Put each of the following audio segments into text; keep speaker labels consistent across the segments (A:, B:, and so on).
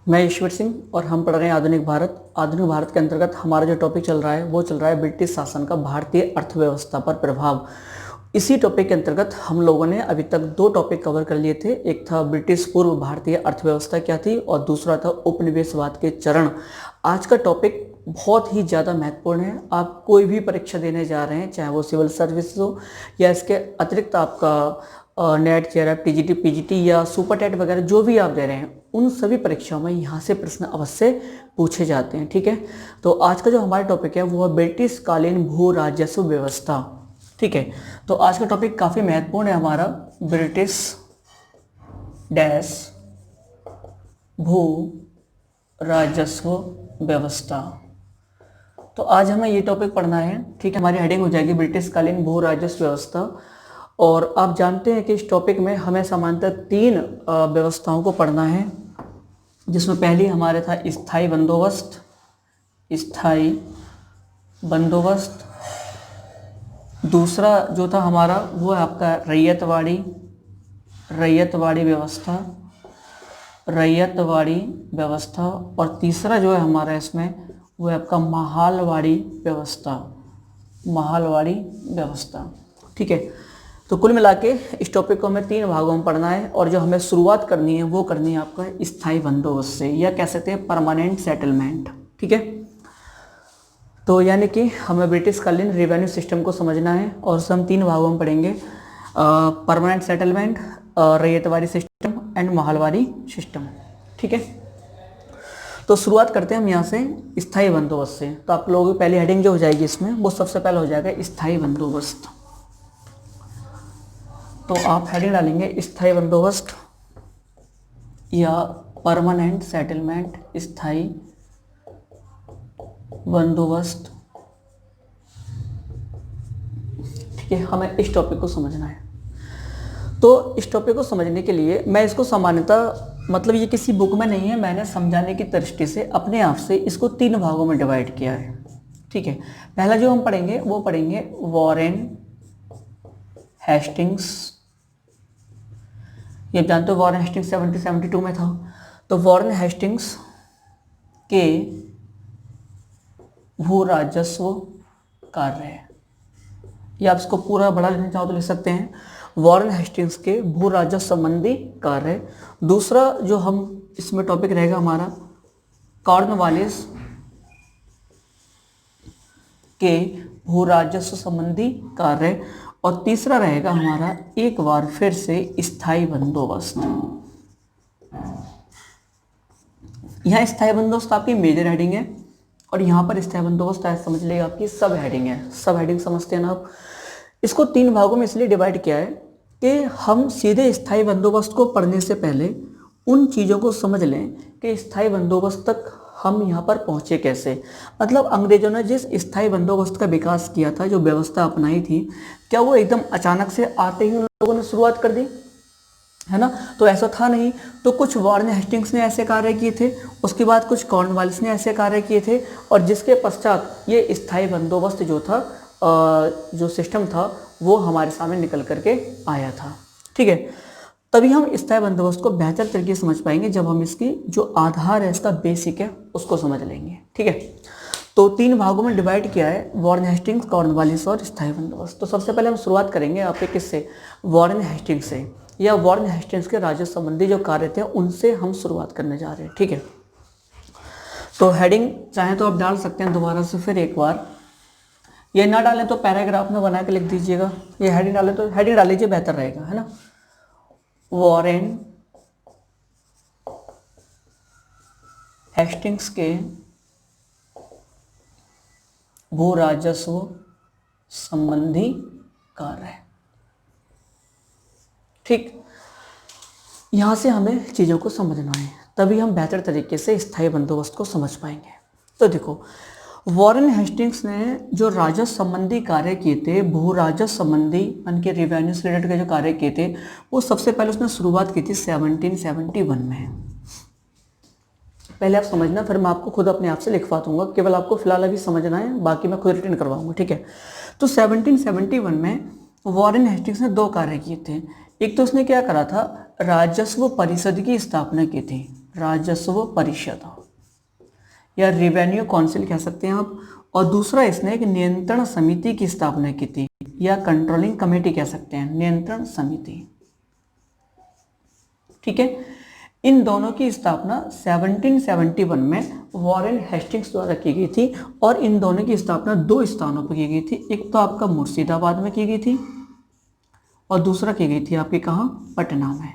A: मैं ईश्वर सिंह और हम पढ़ रहे हैं आधुनिक भारत। आधुनिक भारत के अंतर्गत हमारा जो टॉपिक चल रहा है वो चल रहा है ब्रिटिश शासन का भारतीय अर्थव्यवस्था पर प्रभाव। इसी टॉपिक के अंतर्गत हम लोगों ने अभी तक दो टॉपिक कवर कर लिए थे। एक था ब्रिटिश पूर्व भारतीय अर्थव्यवस्था क्या थी और दूसरा था उपनिवेशवाद के चरण। आज का टॉपिक बहुत ही ज़्यादा महत्वपूर्ण है। आप कोई भी परीक्षा देने जा रहे हैं, चाहे वो सिविल सर्विस हो या इसके अतिरिक्त आपका नेट, जेआरएफ, टीजीटी, पीजीटी या सुपर टेट वगैरह जो भी आप दे रहे हैं, उन सभी परीक्षाओं में यहाँ से प्रश्न अवश्य पूछे जाते हैं। ठीक है, तो आज का जो हमारा टॉपिक है वो है ब्रिटिश कालीन भू राजस्व व्यवस्था। ठीक है, तो आज का टॉपिक काफ़ी महत्वपूर्ण है हमारा, ब्रिटिश डैश भू राजस्व व्यवस्था। तो आज हमें ये टॉपिक पढ़ना है। ठीक है, हमारी हेडिंग हो जाएगी ब्रिटिश कालीन भू राजस्व व्यवस्था। और आप जानते हैं कि इस टॉपिक में हमें सामान्यतः तीन व्यवस्थाओं को पढ़ना है, जिसमें पहली हमारे था स्थायी बंदोबस्त। स्थायी बंदोबस्त। दूसरा जो था हमारा वो है आपका रैयतवाड़ी, रैयतवाड़ी व्यवस्था, रैयतवाड़ी व्यवस्था। और तीसरा जो है हमारा इसमें वो है आपका महालवाड़ी व्यवस्था, महालवाड़ी व्यवस्था। ठीक है, तो कुल मिला के इस टॉपिक को हमें तीन भागों में पढ़ना है और जो हमें शुरुआत करनी है वो करनी है आपका स्थायी बंदोबस्त से, या कह सकते हैं परमानेंट सेटलमेंट। ठीक है, तो यानी कि हमें ब्रिटिश कालीन रेवेन्यू सिस्टम को समझना है और उसे हम तीन भागों में पढ़ेंगे, permanent settlement, ryotwari system and Mahalwari system. ठीक है, तो शुरुआत करते हैं हम यहाँ से स्थायी बंदोबस्त से। तो आप लोगों की पहली हेडिंग जो हो जाएगी इसमें वो सबसे पहले हो जाएगा स्थायी बंदोबस्त। तो आप हेडिंग डालेंगे स्थायी बंदोबस्त या परमानेंट सेटलमेंट, स्थायी बंदोबस्त। ठीक है, हमें इस टॉपिक को समझना है। तो इस टॉपिक को समझने के लिए मैं इसको सामान्यतः, मतलब ये किसी बुक में नहीं है, मैंने समझाने की दृष्टि से अपने आप से इसको तीन भागों में डिवाइड किया है। ठीक है, पहला जो हम पढ़ेंगे वो पढ़ेंगे वॉरेन हेस्टिंग्स। ये जानते हो वॉरेन हेस्टिंग्स 1772 में था। तो वॉरेन हेस्टिंग्स के भू राजस्व कार्य है, या आप इसको पूरा बड़ा लिखना चाहो तो लिख सकते हैं वॉरेन हेस्टिंग्स के भू राजस्व संबंधी कार्य। दूसरा जो हम इसमें टॉपिक रहेगा हमारा कॉर्नवालिस के भू राजस्व संबंधी कार्य। और तीसरा रहेगा हमारा एक बार फिर से स्थायी बंदोबस्त। यहाँ स्थायी बंदोबस्त आपकी मेजर हेडिंग है और यहाँ पर स्थायी बंदोबस्त समझ लीजिए आपकी सब हेडिंग है। सब हेडिंग समझते हैं ना आप। इसको तीन भागों में इसलिए डिवाइड किया है कि हम सीधे स्थायी बंदोबस्त को पढ़ने से पहले उन चीज़ों को समझ लें कि स्थायी बंदोबस्त तक हम यहाँ पर पहुँचे कैसे। मतलब अंग्रेजों ने जिस स्थायी बंदोबस्त का विकास किया था, जो व्यवस्था अपनाई थी, क्या वो एकदम अचानक से आते ही उन लोगों ने शुरुआत कर दी, है ना? तो ऐसा था नहीं। तो कुछ वॉरेन हेस्टिंग्स ने ऐसे कार्य किए थे, उसके बाद कुछ कॉर्नवालिस ने ऐसे कार्य किए थे, और जिसके पश्चात ये स्थायी बंदोबस्त जो था, जो सिस्टम था, वो हमारे सामने निकल करके आया था। ठीक है, तभी हम स्थायी बंदोबस्त को बेहतर तरीके से समझ पाएंगे जब हम इसकी जो आधार है, इसका बेसिक है, उसको समझ लेंगे। ठीक है, तो तीन भागों में डिवाइड किया है, वॉरेन हेस्टिंग्स, कॉर्नवालिस और स्थायी बंदोबस्त। तो सबसे पहले हम शुरुआत करेंगे आपके किससे, वॉरेन हेस्टिंग्स से, या वॉरेन हेस्टिंग्स के राजस्व संबंधी जो कार्य थे उनसे हम शुरुआत करने जा रहे हैं। ठीक है, तो हेडिंग चाहे तो आप डाल सकते हैं दोबारा से फिर एक बार, ये ना डालें तो पैराग्राफ में बना के लिख दीजिएगा। ये हेडिंग डालें तो हेडिंग डाल लीजिए, बेहतर रहेगा, है ना। वॉरेन हेस्टिंग्स के भू राजस्व संबंधी कार्य। ठीक, यहां से हमें चीज़ों को समझना है, तभी हम बेहतर तरीके से स्थायी बंदोबस्त को समझ पाएंगे। तो देखो, वॉरेन हेस्टिंग्स ने जो राजस्व संबंधी कार्य किए थे, भू राजस्व संबंधी उनके रेवेन्यू से रिलेटेड के जो कार्य किए थे, वो सबसे पहले उसने शुरुआत की थी 1771 में। पहले आप समझना, फिर मैं आपको खुद अपने आप से लिखवा दूंगा, केवल आपको फिलहाल अभी समझना है, बाकी मैं खुद रिटर्न करवाऊंगा। ठीक है, तो 1771 में वॉरेन हेस्टिंग्स ने दो कार्य किए थे। एक तो उसने क्या करा था, राजस्व परिषद की स्थापना की थी। राजस्व परिषद या रेवेन्यू काउंसिल कह सकते हैं आप। और दूसरा इसने एक नियंत्रण समिति की स्थापना की थी या कंट्रोलिंग कमेटी कह सकते हैं, नियंत्रण समिति। ठीक है, इन दोनों की स्थापना 1771 में वॉरेन हेस्टिंग्स द्वारा की गई थी और इन दोनों की स्थापना दो स्थानों पर की गई थी। एक तो आपका मुर्शिदाबाद में की गई थी और दूसरा की गई थी आपके कहाँ, पटना में।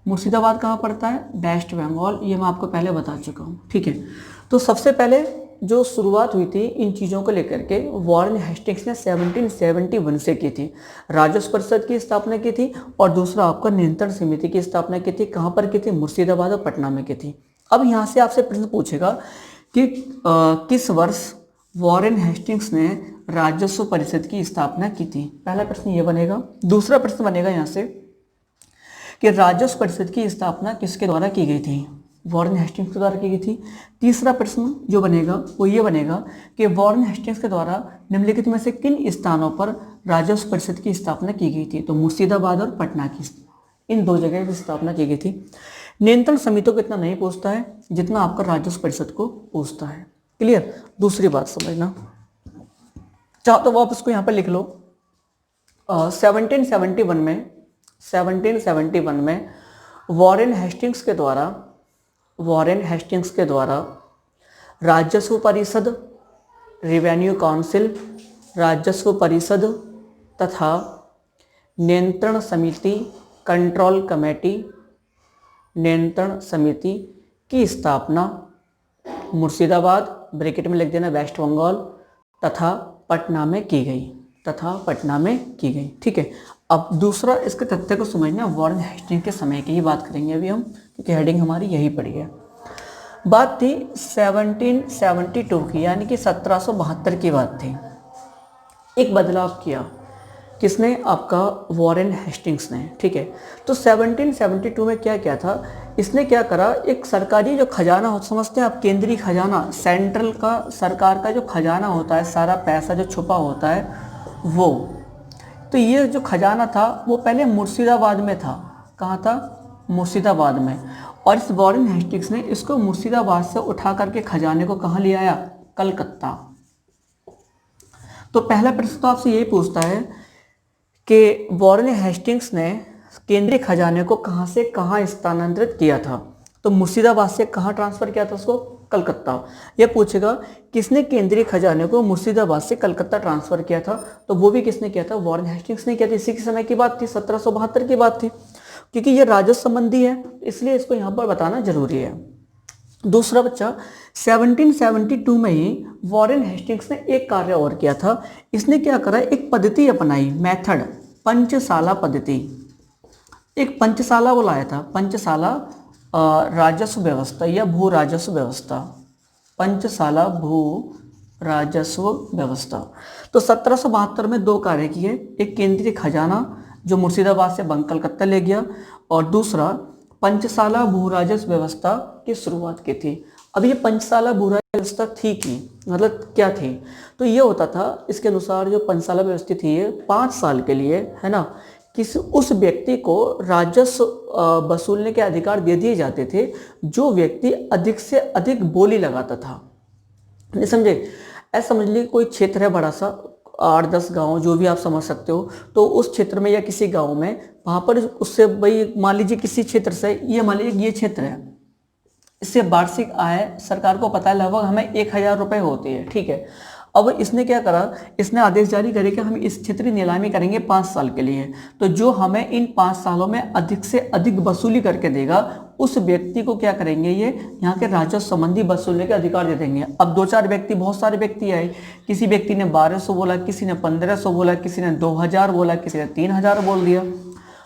A: मुर्शिदाबाद कहाँ पड़ता है, वेस्ट बंगाल, ये मैं आपको पहले बता चुका हूँ। ठीक है, तो सबसे पहले जो शुरुआत हुई थी इन चीज़ों को लेकर के वॉरेन हेस्टिंग्स ने 1771 से की थी। राजस्व परिषद की स्थापना की थी और दूसरा आपका नियंत्रण समिति की स्थापना की थी। कहाँ पर की थी, मुर्शिदाबाद और पटना में की थी। अब यहाँ से आपसे प्रश्न पूछेगा कि किस वर्ष वॉरेन हेस्टिंग्स ने राजस्व परिषद की स्थापना की थी। पहला प्रश्न ये बनेगा। दूसरा प्रश्न बनेगा यहाँ से कि राजस्व परिषद की स्थापना किसके द्वारा की गई थी, वॉरेन हेस्टिंग्स के द्वारा की गई थी। तीसरा प्रश्न जो बनेगा वो ये बनेगा कि वॉरेन हेस्टिंग्स के द्वारा निम्नलिखित में से किन स्थानों पर राजस्व परिषद की स्थापना की गई थी। तो मुर्शिदाबाद और पटना की, इन दो जगह की स्थापना की गई थी। नियंत्रण समिति को इतना नहीं पूछता है जितना आपका राजस्व परिषद को पूछता है। क्लियर। दूसरी बात समझना चाहो तो आप इसको यहाँ पर लिख लो। 1771 में वॉरेन हेस्टिंग्स के द्वारा राजस्व परिषद, रेवेन्यू काउंसिल, राजस्व परिषद तथा नियंत्रण समिति, कंट्रोल कमेटी, नियंत्रण समिति की स्थापना मुर्शिदाबाद ब्रैकेट में लिख देना वेस्ट बंगाल तथा पटना में की गई। ठीक है, अब दूसरा इसके तथ्य को समझना, वॉरेन हेस्टिंग्स के समय की ही बात करेंगे अभी हम, क्योंकि हेडिंग हमारी यही पड़ी है। बात थी 1772 की, यानी कि 1772 की बात थी। एक बदलाव किया किसने, आपका वॉरेन हेस्टिंग्स ने। ठीक है, तो 1772 में क्या क्या था, इसने क्या करा, एक सरकारी जो खजाना हो, समझते हैं आप, केंद्रीय खजाना, सेंट्रल का सरकार का जो खजाना होता है, सारा पैसा जो छुपा होता है वो, तो ये जो खजाना था वो पहले मुर्शिदाबाद में था। कहाँ था, मुर्शिदाबाद में। और इस वॉरेन हेस्टिंग्स ने इसको मुर्शिदाबाद से उठा करके खजाने को कहाँ ले आया, कलकत्ता। तो पहला प्रश्न तो आपसे यही पूछता है कि वॉरेन हेस्टिंग्स ने केंद्रीय खजाने को कहाँ से कहाँ स्थानांतरित किया था। तो मुर्शिदाबाद से कहाँ ट्रांसफर किया था उसको, कलकत्ता। यह पूछेगा किसने केंद्रीय खजाने को मुर्शिदाबाद से कलकत्ता ट्रांसफर किया था, तो वो भी किसने किया था, वॉरेन हेस्टिंग्स ने किया था। इसी के समय की बात थी, 1772 की बात थी, क्योंकि ये राजस्व संबंधी है इसलिए इसको यहाँ पर बताना जरूरी है। दूसरा बच्चा, 1772 में ही वॉरेन हेस्टिंग्स ने एक कार्य और किया था। इसने क्या करा, एक पद्धति अपनाई, मेथड, पंचशाला पद्धति। एक पंचशाला वो लाया था, पंचशाला राजस्व व्यवस्था या भू राजस्व व्यवस्था, पंचशाला भू राजस्व व्यवस्था। तो 1772 में दो कार्य किए, एक केंद्रीय खजाना जो मुर्शिदाबाद से कलकत्ता ले गया और दूसरा पंचशाला भू राजस्व व्यवस्था की शुरुआत की थी। अब ये पंचशाला भू राजस्व व्यवस्था थी की मतलब क्या थी, तो ये होता था, इसके अनुसार जो पंचशाला व्यवस्था थी ये 5 साल के लिए, है ना, किसी उस व्यक्ति को राजस्व वसूलने के अधिकार दे दिए जाते थे जो व्यक्ति अधिक से अधिक बोली लगाता था। नहीं समझे, ऐसा समझ लीजिए कोई क्षेत्र है बड़ा सा, 8-10 गांव जो भी आप समझ सकते हो, तो उस क्षेत्र में या किसी गांव में, वहाँ पर उससे भाई मान लीजिए किसी क्षेत्र से, ये मान लीजिए ये क्षेत्र है, इससे वार्षिक आय सरकार को पता है लगभग हमें 1000 रुपये होती है। ठीक है, अब इसने क्या करा, इसने आदेश जारी करे कि हम इस क्षेत्र की नीलामी करेंगे 5 साल के लिए, तो जो हमें इन 5 सालों में अधिक से अधिक वसूली करके देगा उस व्यक्ति को क्या करेंगे, ये यहाँ के राजस्व संबंधी वसूलने के अधिकार दे देंगे। अब 2-4 व्यक्ति, बहुत सारे व्यक्ति आए, किसी व्यक्ति ने 1200 बोला, किसी ने 1500 बोला, किसी ने 2000 बोला, किसी ने 3000 बोल दिया,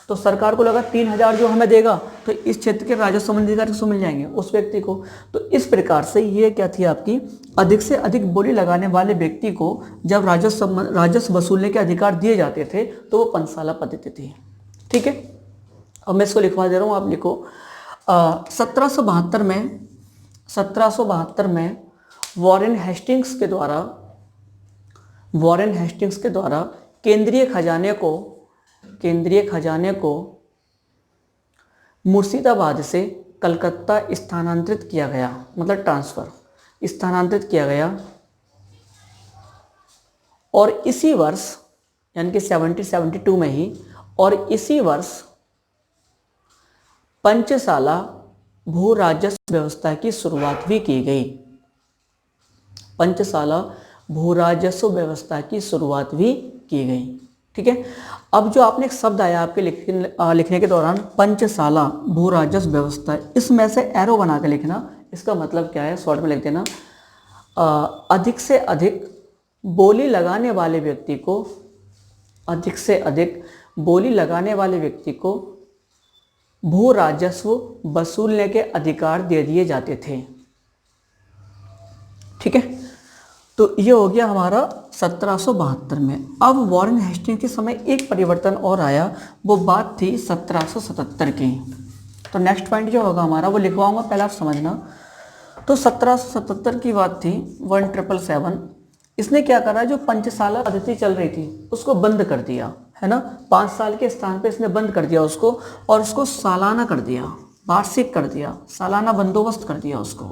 A: तो सरकार को लगा 3000 जो हमें देगा तो इस क्षेत्र के राजस्व संबंधी अधिकार किसको मिल जाएंगे, उस व्यक्ति को। तो इस प्रकार से ये क्या थी आपकी, अधिक से अधिक बोली लगाने वाले व्यक्ति को जब राजस्व वसूलने के अधिकार दिए जाते थे तो वो पंचशाला पद्धति थी। ठीक है, अब मैं इसको लिखवा दे रहा हूँ, आप लिखो। 1772 में वॉरेन हेस्टिंग्स के द्वारा केंद्रीय खजाने को मुर्शिदाबाद से कलकत्ता स्थानांतरित किया गया, मतलब ट्रांसफर, स्थानांतरित किया गया। और इसी वर्ष यानी कि 1772 में ही, और इसी वर्ष पंचशाला भू राजस्व व्यवस्था की शुरुआत भी की गई। पंचशाला भू राजस्व व्यवस्था की शुरुआत भी की गई। ठीक है, अब जो आपने एक शब्द आया आपके लिखने के दौरान, पंचशाला भू राजस्व व्यवस्था, इसमें से एरो बना के लिखना। इसका मतलब क्या है, शॉर्ट में लिख देना, अधिक से अधिक बोली लगाने वाले व्यक्ति को, अधिक से अधिक बोली लगाने वाले व्यक्ति को भू राजस्व वसूलने के अधिकार दे दिए जाते थे। ठीक है, तो ये हो गया हमारा 1772 में। अब वॉरेन हेस्टिंग्स के समय एक परिवर्तन और आया, वो बात थी 1777 की। तो नेक्स्ट पॉइंट जो होगा हमारा वो लिखवाऊंगा, पहले आप समझना। तो 1777 की बात थी, 1777। इसने क्या करा, जो पंचशाला पद्धति चल रही थी उसको बंद कर दिया, है ना। 5 साल के स्थान पे इसने बंद कर दिया उसको, और उसको सालाना कर दिया, वार्षिक कर दिया, सालाना बंदोबस्त कर दिया उसको।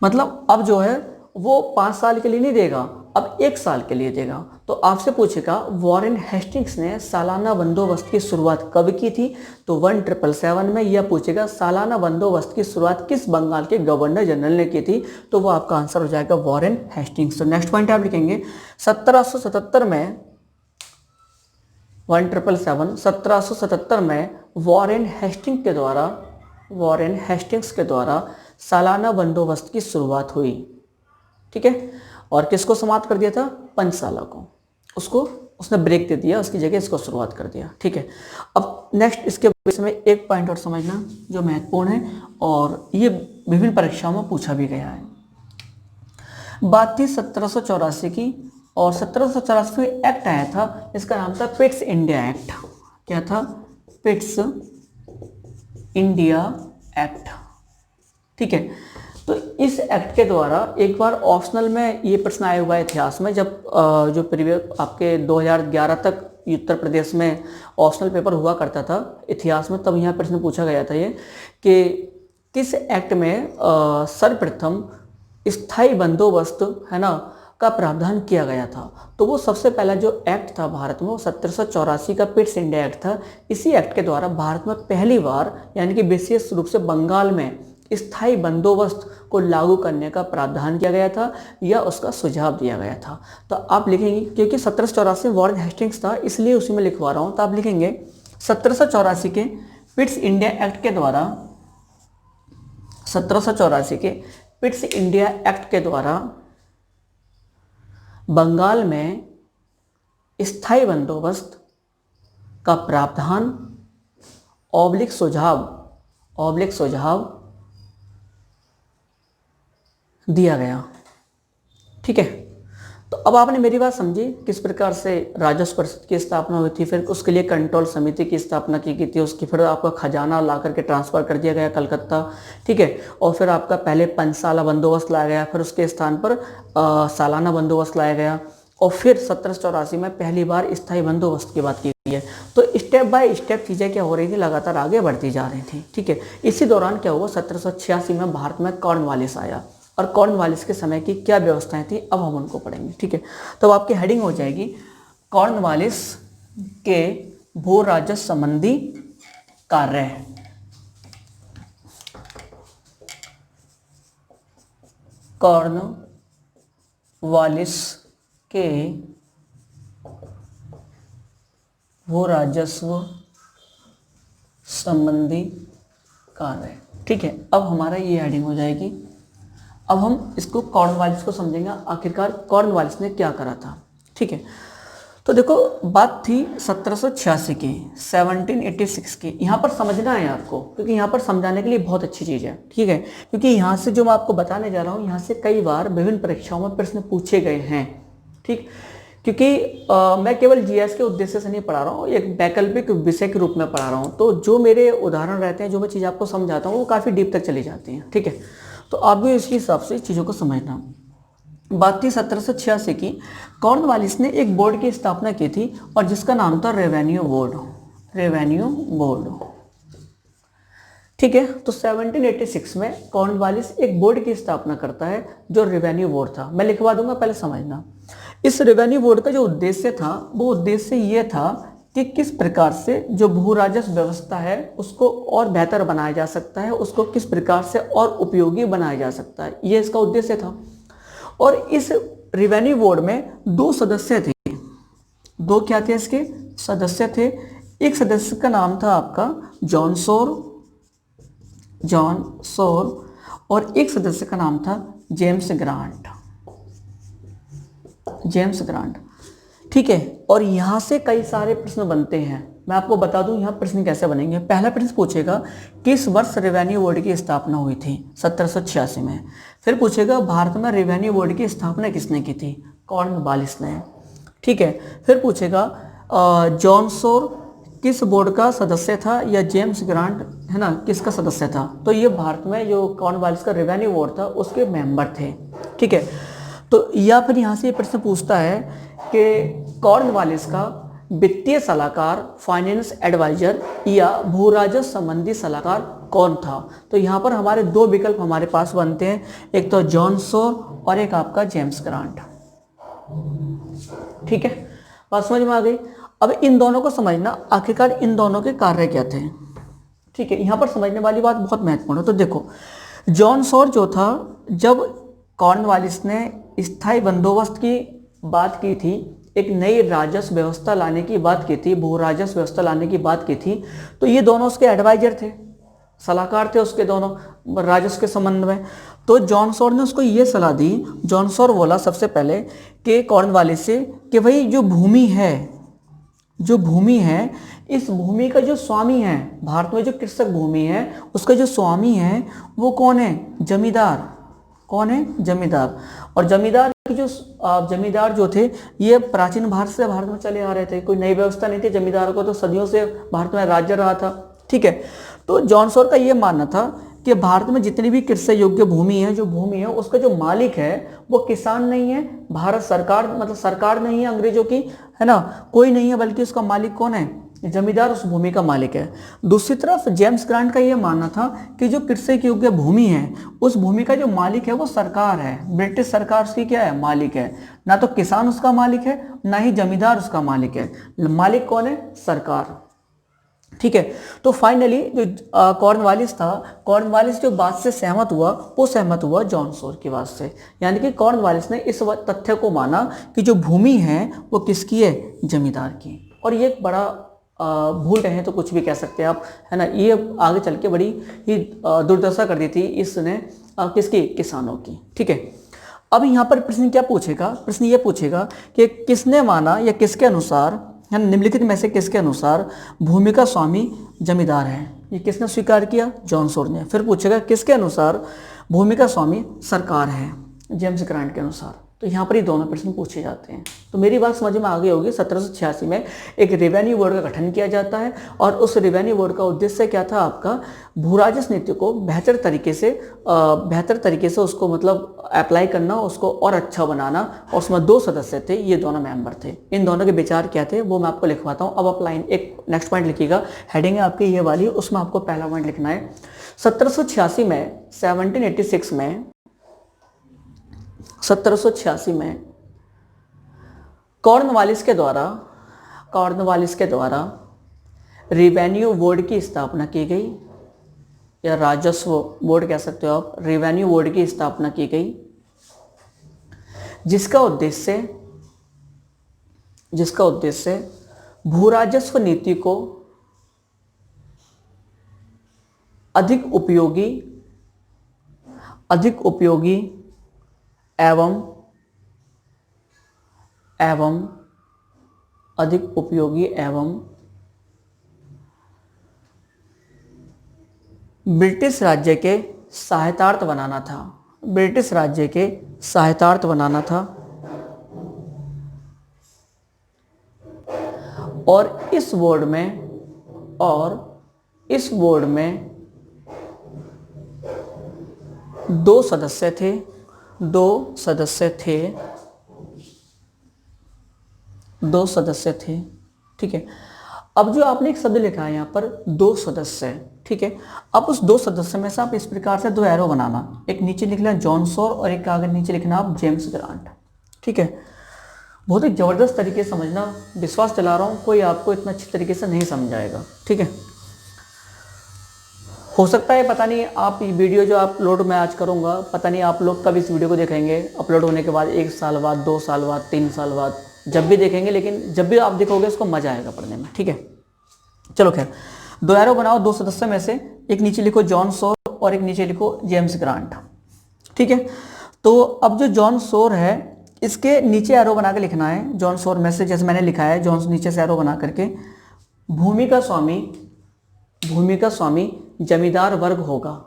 A: मतलब अब जो है वो 5 साल के लिए नहीं देगा, अब 1 साल के लिए देगा। तो आपसे पूछेगा वॉरेन हेस्टिंग्स ने सालाना बंदोबस्त की शुरुआत कब की थी, तो 1777 में। यह पूछेगा सालाना बंदोबस्त की शुरुआत किस बंगाल के गवर्नर जनरल ने की थी, तो वो आपका आंसर हो जाएगा वॉरेन हेस्टिंग्स। तो नेक्स्ट पॉइंट आप लिखेंगे 1777 में, 1777 में वॉरेन हेस्टिंग्स के द्वारा, वॉरेन हेस्टिंग्स के द्वारा सालाना बंदोबस्त की शुरुआत हुई। ठीक है, और किसको समाप्त कर दिया था, पंचशाला को, उसको उसने ब्रेक दे दिया, उसकी जगह इसको शुरुआत कर दिया। ठीक है, अब नेक्स्ट इसके विषय में एक पॉइंट और समझना जो महत्वपूर्ण है, और ये विभिन्न परीक्षाओं में पूछा भी गया है। बात थी 1784 की, और 1784 में एक्ट आया था, इसका नाम था पिट्स इंडिया एक्ट। क्या था, पिट्स इंडिया एक्ट। ठीक है, तो इस एक्ट के द्वारा एक बार ऑप्शनल में ये प्रश्न आया हुआ है इतिहास में, जब जो प्रीवियस आपके 2011 तक उत्तर प्रदेश में ऑप्शनल पेपर हुआ करता था इतिहास में, तब यहाँ प्रश्न पूछा गया था ये कि किस एक्ट में सर्वप्रथम स्थायी बंदोबस्त, है ना, का प्रावधान किया गया था। तो वो सबसे पहला जो एक्ट था भारत में वो 1784 का पिट्स इंडिया एक्ट था। इसी एक्ट के द्वारा भारत में पहली बार यानी कि विशेष रूप से बंगाल में स्थायी बंदोबस्त को लागू करने का प्रावधान किया गया था या उसका सुझाव दिया गया था। तो आप लिखेंगे, क्योंकि 1784 में वॉरेन हेस्टिंग्स था इसलिए उसी में लिखवा रहा हूँ, तो आप लिखेंगे 1784 के पिट्स इंडिया एक्ट के द्वारा, 1784 के पिट्स इंडिया एक्ट के द्वारा बंगाल में स्थायी बंदोबस्त का प्रावधान ऑब्लिक सुझाव दिया गया। ठीक है, तो अब आपने मेरी बात समझी, किस प्रकार से राजस्व परिषद की स्थापना हुई थी, फिर उसके लिए कंट्रोल समिति की स्थापना की गई थी, उसकी फिर आपका खजाना ला करके ट्रांसफर कर दिया गया कलकत्ता। ठीक है, और फिर आपका पहले पंचशाला बंदोबस्त लाया गया, फिर उसके स्थान पर सालाना बंदोबस्त लाया गया, और फिर 1784 में पहली बार स्थायी बंदोबस्त की बात की गई है। तो स्टेप बाय स्टेप चीज़ें क्या हो रही थी, लगातार आगे बढ़ती जा रही थी। ठीक है, इसी दौरान क्या हुआ, 1786 में भारत में कॉर्नवालिस आया, और कॉर्नवालिस के समय की क्या व्यवस्थाएं थी अब हम उनको पढ़ेंगे। ठीक है, तो आपकी हेडिंग हो जाएगी कॉर्नवालिस के भू राजस्व संबंधी कार्य। कॉर्नवालिस के भू राजस्व संबंधी कार्य। ठीक है, अब हमारा ये हेडिंग हो जाएगी। अब हम इसको कॉर्नवालिस को समझेंगे, आखिरकार कॉर्नवालिस ने क्या करा था। ठीक है, तो देखो बात थी 1786 की, 1786 की। यहाँ पर समझना है आपको, क्योंकि यहाँ पर समझाने के लिए बहुत अच्छी चीज़ है। ठीक है, क्योंकि यहाँ से जो मैं आपको बताने जा रहा हूँ, यहाँ से कई बार विभिन्न परीक्षाओं में प्रश्न पूछे गए हैं। ठीक, क्योंकि मैं केवल जीएस के उद्देश्य से नहीं पढ़ा रहा हूँ, एक वैकल्पिक विषय के रूप में पढ़ा रहा हूँ। तो जो मेरे उदाहरण रहते हैं, जो मैं चीज़ आपको समझाता हूँ, वो काफ़ी डीप तक चली जाती हैं। ठीक है, तो आप भी इसके हिसाब से चीज़ों को समझना। बात थी 1786 की, कॉर्नवालिस ने एक बोर्ड की स्थापना की थी, और जिसका नाम था रेवेन्यू बोर्ड। रेवेन्यू बोर्ड, ठीक है। तो 1786 में कॉर्नवालिस एक बोर्ड की स्थापना करता है जो रेवेन्यू बोर्ड था। मैं लिखवा दूंगा, पहले समझना। इस रेवेन्यू बोर्ड का जो उद्देश्य था वो उद्देश्य ये था कि किस प्रकार से जो भू राजस्व व्यवस्था है उसको और बेहतर बनाया जा सकता है, उसको किस प्रकार से और उपयोगी बनाया जा सकता है, ये इसका उद्देश्य था। और इस रेवेन्यू बोर्ड में दो सदस्य थे। दो क्या थे इसके सदस्य थे? एक सदस्य का नाम था आपका जॉन सोर और एक सदस्य का नाम था जेम्स ग्रांट। ठीक है। और यहां से कई सारे प्रश्न बनते हैं। मैं आपको बता दूं यहां प्रश्न कैसे बनेंगे। पहला प्रश्न पूछेगा किस वर्ष रेवेन्यू बोर्ड की स्थापना हुई थी? 1786 में। फिर पूछेगा भारत में रेवेन्यू बोर्ड की स्थापना किसने की थी? कॉर्नवालिस ने। ठीक है। फिर पूछेगा जॉन सोर किस बोर्ड का सदस्य था, या जेम्स ग्रांट है ना किसका सदस्य था? तो ये भारत में जो कॉर्नवालिस का रेवेन्यू बोर्ड था उसके मेंबर थे। ठीक है। तो या फिर यहाँ से ये प्रश्न पूछता है कि कॉर्नवालिस का वित्तीय सलाहकार, फाइनेंस एडवाइजर या भू राजस्व संबंधी सलाहकार कौन था? तो यहाँ पर हमारे दो विकल्प हमारे पास बनते हैं, एक तो जॉन सोर और एक आपका जेम्स ग्रांट। ठीक है, बात समझ में आ गई। अब इन दोनों को समझना, आखिरकार इन दोनों के कार्य क्या थे। ठीक है, यहाँ पर समझने वाली बात बहुत महत्वपूर्ण है। तो देखो, जॉन सोर जो था, जब कॉर्नवालिस ने स्थायी बंदोबस्त की बात की थी, एक नई राजस्व व्यवस्था लाने की बात की थी, भू राजस्व व्यवस्था लाने की बात की थी, तो ये दोनों उसके एडवाइजर थे, सलाहकार थे उसके दोनों राजस्व के संबंध में। तो जॉन सोर ने उसको ये सलाह दी। जॉन सोर बोला सबसे पहले कि कॉर्नवालिस से कि भाई जो भूमि है, इस भूमि का जो स्वामी है, भारत में जो कृषक भूमि है उसका जो स्वामी है वो कौन है? जमींदार। कौन है? जमींदार। और जमींदार की जो जमींदार जो थे ये प्राचीन भारत से भारत में चले आ रहे थे, कोई नई व्यवस्था नहीं थी। जमींदारों को तो सदियों से भारत में राज्य रहा था। ठीक है। तो जॉन सोर का ये मानना था कि भारत में जितनी भी कृषि योग्य भूमि है उसका जो मालिक है वो किसान नहीं है, भारत सरकार, मतलब सरकार नहीं है अंग्रेजों की, है ना, कोई नहीं है, बल्कि उसका मालिक कौन है? जमींदार उस भूमि का मालिक है। दूसरी तरफ जेम्स ग्रांट का यह मानना था कि जो कृषि योग्य भूमि है उस भूमि का जो मालिक है वो सरकार है, ब्रिटिश सरकार उसकी क्या है? मालिक है। ना तो किसान उसका मालिक है, ना ही जमींदार उसका मालिक है। मालिक कौन है? सरकार। ठीक है। तो फाइनली जो कॉर्नवालिस था, कॉर्नवालिस जो बात से सहमत हुआ वो सहमत हुआ जॉन सोर की बात से। यानी कि कॉर्नवालिस ने इस तथ्य को माना कि जो भूमि है वो किसकी है? जमींदार की। और ये एक बड़ा भूल रहे हैं तो कुछ भी कह सकते हैं आप, है ना। ये आगे चल के बड़ी ही दुर्दशा कर दी थी इसने किसकी? किसानों की। ठीक है। अब यहाँ पर प्रश्न क्या पूछेगा? प्रश्न ये पूछेगा कि किसने माना या किसके अनुसार, निम्नलिखित में से किसके अनुसार भूमि का स्वामी जमींदार है? ये किसने स्वीकार किया? जॉन सोर ने। फिर पूछेगा किसके अनुसार भूमि का स्वामी सरकार है? जेम्स ग्रांट के अनुसार। तो यहाँ पर ही दोनों प्रश्न पूछे जाते हैं। तो मेरी बात समझ में आ गई होगी। 1786 में एक रेवेन्यू बोर्ड का गठन किया जाता है और उस रेवेन्यू बोर्ड का उद्देश्य क्या था? आपका भू राजस्व नीति को बेहतर तरीके से उसको मतलब अप्लाई करना, उसको और अच्छा बनाना। और उसमें दो सदस्य थे, ये दोनों मेंबर थे। इन दोनों के विचार क्या थे वो मैं आपको लिखवाता हूँ। अब आप लाइन एक नेक्स्ट पॉइंट लिखिएगा, हेडिंग है आपकी ये वाली, उसमें आपको पहला पॉइंट लिखना है। 1786 में कॉर्नवालिस के द्वारा रेवेन्यू बोर्ड की स्थापना की गई, या राजस्व बोर्ड कह सकते हो आप। रेवेन्यू बोर्ड की स्थापना की गई जिसका उद्देश्य भू राजस्व नीति को अधिक उपयोगी एवं ब्रिटिश राज्य के सहायतार्थ बनाना था। और इस बोर्ड में दो सदस्य थे। ठीक है। अब जो आपने एक शब्द लिखा है यहाँ पर दो सदस्य है, ठीक है। अब उस दो सदस्य में से आप इस प्रकार से दो एरो बनाना, एक नीचे लिखना जॉन सॉर और एक आगे नीचे लिखना आप जेम्स ग्रांट, ठीक है। बहुत ही ज़बरदस्त तरीके से समझना, विश्वास दिला रहा हूँ कोई आपको इतना अच्छी तरीके से नहीं समझाएगा, ठीक है। हो सकता है पता नहीं आप ये वीडियो जो अपलोड मैं आज करूँगा, पता नहीं आप लोग कब इस वीडियो को देखेंगे, अपलोड होने के बाद 1 साल बाद, 2 साल बाद, 3 साल बाद, जब भी देखेंगे, लेकिन जब भी आप देखोगे उसको मज़ा आएगा पढ़ने में, ठीक है। चलो खैर, दो एरो बनाओ दो सदस्य में से, एक नीचे लिखो जॉन सॉर और एक नीचे लिखो जेम्स ग्रांट, ठीक है। तो अब जो जॉन सॉर है इसके नीचे एरो बना के लिखना है, जॉन सॉर में से जैसे मैंने लिखा है, जॉन नीचे से एरो बना करके, भूमि का स्वामी जमींदार वर्ग होगा।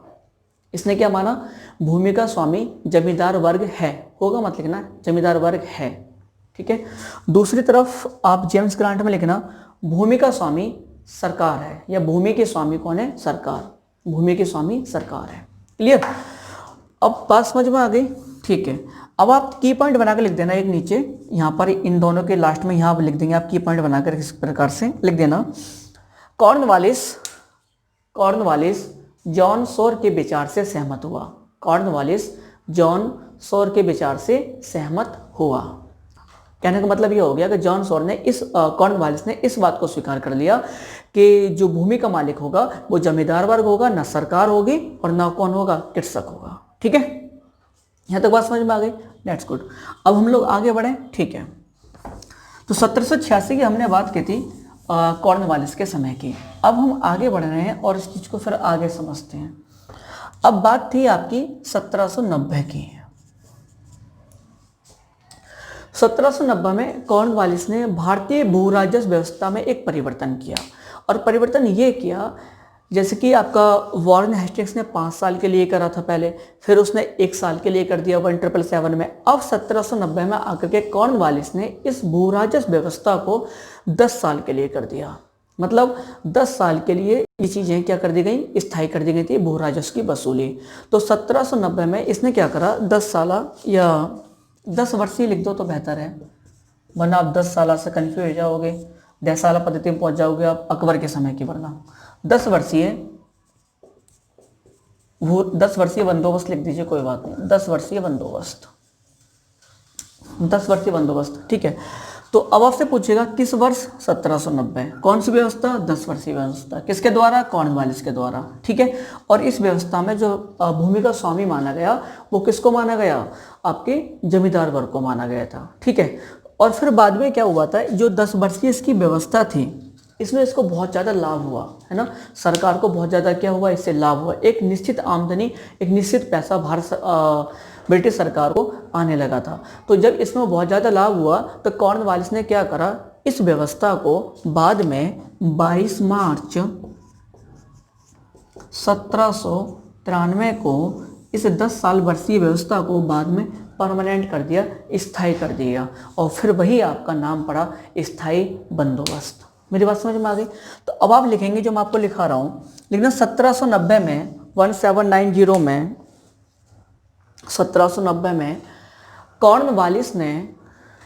A: इसने क्या माना, भूमि का स्वामी जमींदार वर्ग है, होगा मत लिखना, जमींदार वर्ग है, ठीक है। दूसरी तरफ आप जेम्स ग्रांट में लिखना भूमि का स्वामी सरकार है, या भूमि के स्वामी कौन है, सरकार, भूमि के स्वामी सरकार है। क्लियर, अब बात समझ में आ गई, ठीक है। अब आप की पॉइंट बनाकर लिख देना, एक नीचे यहाँ पर इन दोनों के लास्ट में यहाँ लिख देंगे आप की पॉइंट बनाकर, इस प्रकार से लिख देना, कॉर्नवालिस जॉन सॉर के विचार से सहमत हुआ। कॉर्नवालिस जॉन सॉर के विचार से सहमत हुआ। कहने का मतलब यह हो गया कि जॉन सॉर ने कॉर्नवालिस ने इस बात को स्वीकार कर लिया कि जो भूमि का मालिक होगा वो जमींदार वर्ग होगा, ना सरकार होगी और ना कौन होगा, कृषक होगा, ठीक है। यहाँ तक बात समझ में आ गई, दैट्स गुड। अब हम लोग आगे बढ़े, ठीक है। तो 1786 की हमने बात की थी कॉर्नवालिस के समय की। अब हम आगे बढ़ रहे हैं और इस चीज़ को फिर आगे समझते हैं। अब बात थी आपकी 1790 की। 1790 में कॉर्नवालिस ने भारतीय भू राजस्व व्यवस्था में एक परिवर्तन किया, और परिवर्तन ये किया जैसे कि आपका वॉरेन हेस्टिंग्स ने 5 साल के लिए करा था पहले, फिर उसने 1 साल के लिए कर दिया 1777 में। अब 1790 में आकर के कॉर्नवालिस ने इस भू राजस्व व्यवस्था को 10 साल के लिए कर दिया। मतलब 10 साल के लिए ये चीज़ें क्या कर दी गई, स्थायी कर दी गई थी, भू राजस्व की वसूली। तो 1790 में इसने क्या करा, 10 साल या 10 वर्षीय लिख दो तो बेहतर है, वरना आप 10 साल से कन्फ्यूज हो जाओगे, 10 साल पद्धति में पहुंच जाओगे आप अकबर के समय की, वरना 10 वर्षीय बंदोबस्त लिख दीजिए, कोई बात नहीं, 10 वर्षीय बंदोबस्त, ठीक है। तो अब आपसे पूछेगा किस वर्ष, 1790, कौन सी व्यवस्था, 10 वर्षीय व्यवस्था, किसके द्वारा, कॉर्नवालिस के द्वारा, ठीक है। और इस व्यवस्था में जो भूमि का स्वामी माना गया वो किसको माना गया, आपके जमींदार वर्ग को माना गया था, ठीक है। और फिर बाद में क्या हुआ था, जो 10 वर्षीय इसकी व्यवस्था थी इसमें इसको बहुत ज़्यादा लाभ हुआ, है ना, सरकार को बहुत ज़्यादा क्या हुआ, इससे लाभ हुआ, एक निश्चित आमदनी, एक निश्चित पैसा ब्रिटिश सरकार को आने लगा था। तो जब इसमें बहुत ज़्यादा लाभ हुआ तो कॉर्नवालिस ने क्या करा, इस व्यवस्था को बाद में 22 मार्च 1793 को इस 10 साल वर्षीय व्यवस्था को बाद में परमानेंट कर दिया, स्थायी कर दिया, और फिर वही आपका नाम पड़ा स्थायी बंदोबस्त। मेरी बात समझ में आ गई। तो अब आप लिखेंगे जो मैं आपको लिखा रहा हूँ, लिखना 1790 में 1790 में 1790 में कॉर्नवालिस ने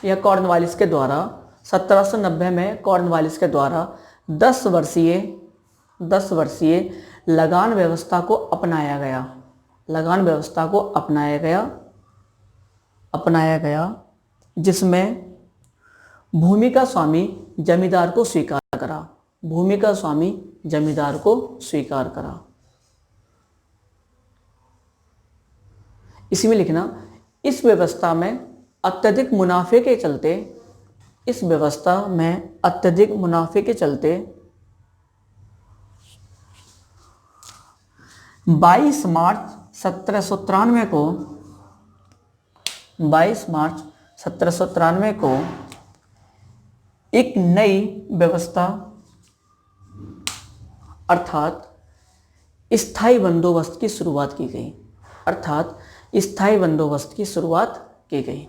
A: या कॉर्नवालिस के द्वारा 1790 में कॉर्नवालिस के द्वारा 10 वर्षीय लगान व्यवस्था को अपनाया गया, लगान व्यवस्था को अपनाया गया जिसमें भूमि का स्वामी जमींदार को स्वीकार करा, भूमि का स्वामी जमींदार को स्वीकार करा। इसी में लिखना, इस व्यवस्था में अत्यधिक मुनाफे के चलते, इस व्यवस्था में अत्यधिक मुनाफे के चलते 22 मार्च 1793 को 22 मार्च 1793 को एक नई व्यवस्था अर्थात स्थायी बंदोबस्त की शुरुआत की गई, अर्थात स्थायी बंदोबस्त की शुरुआत की गई,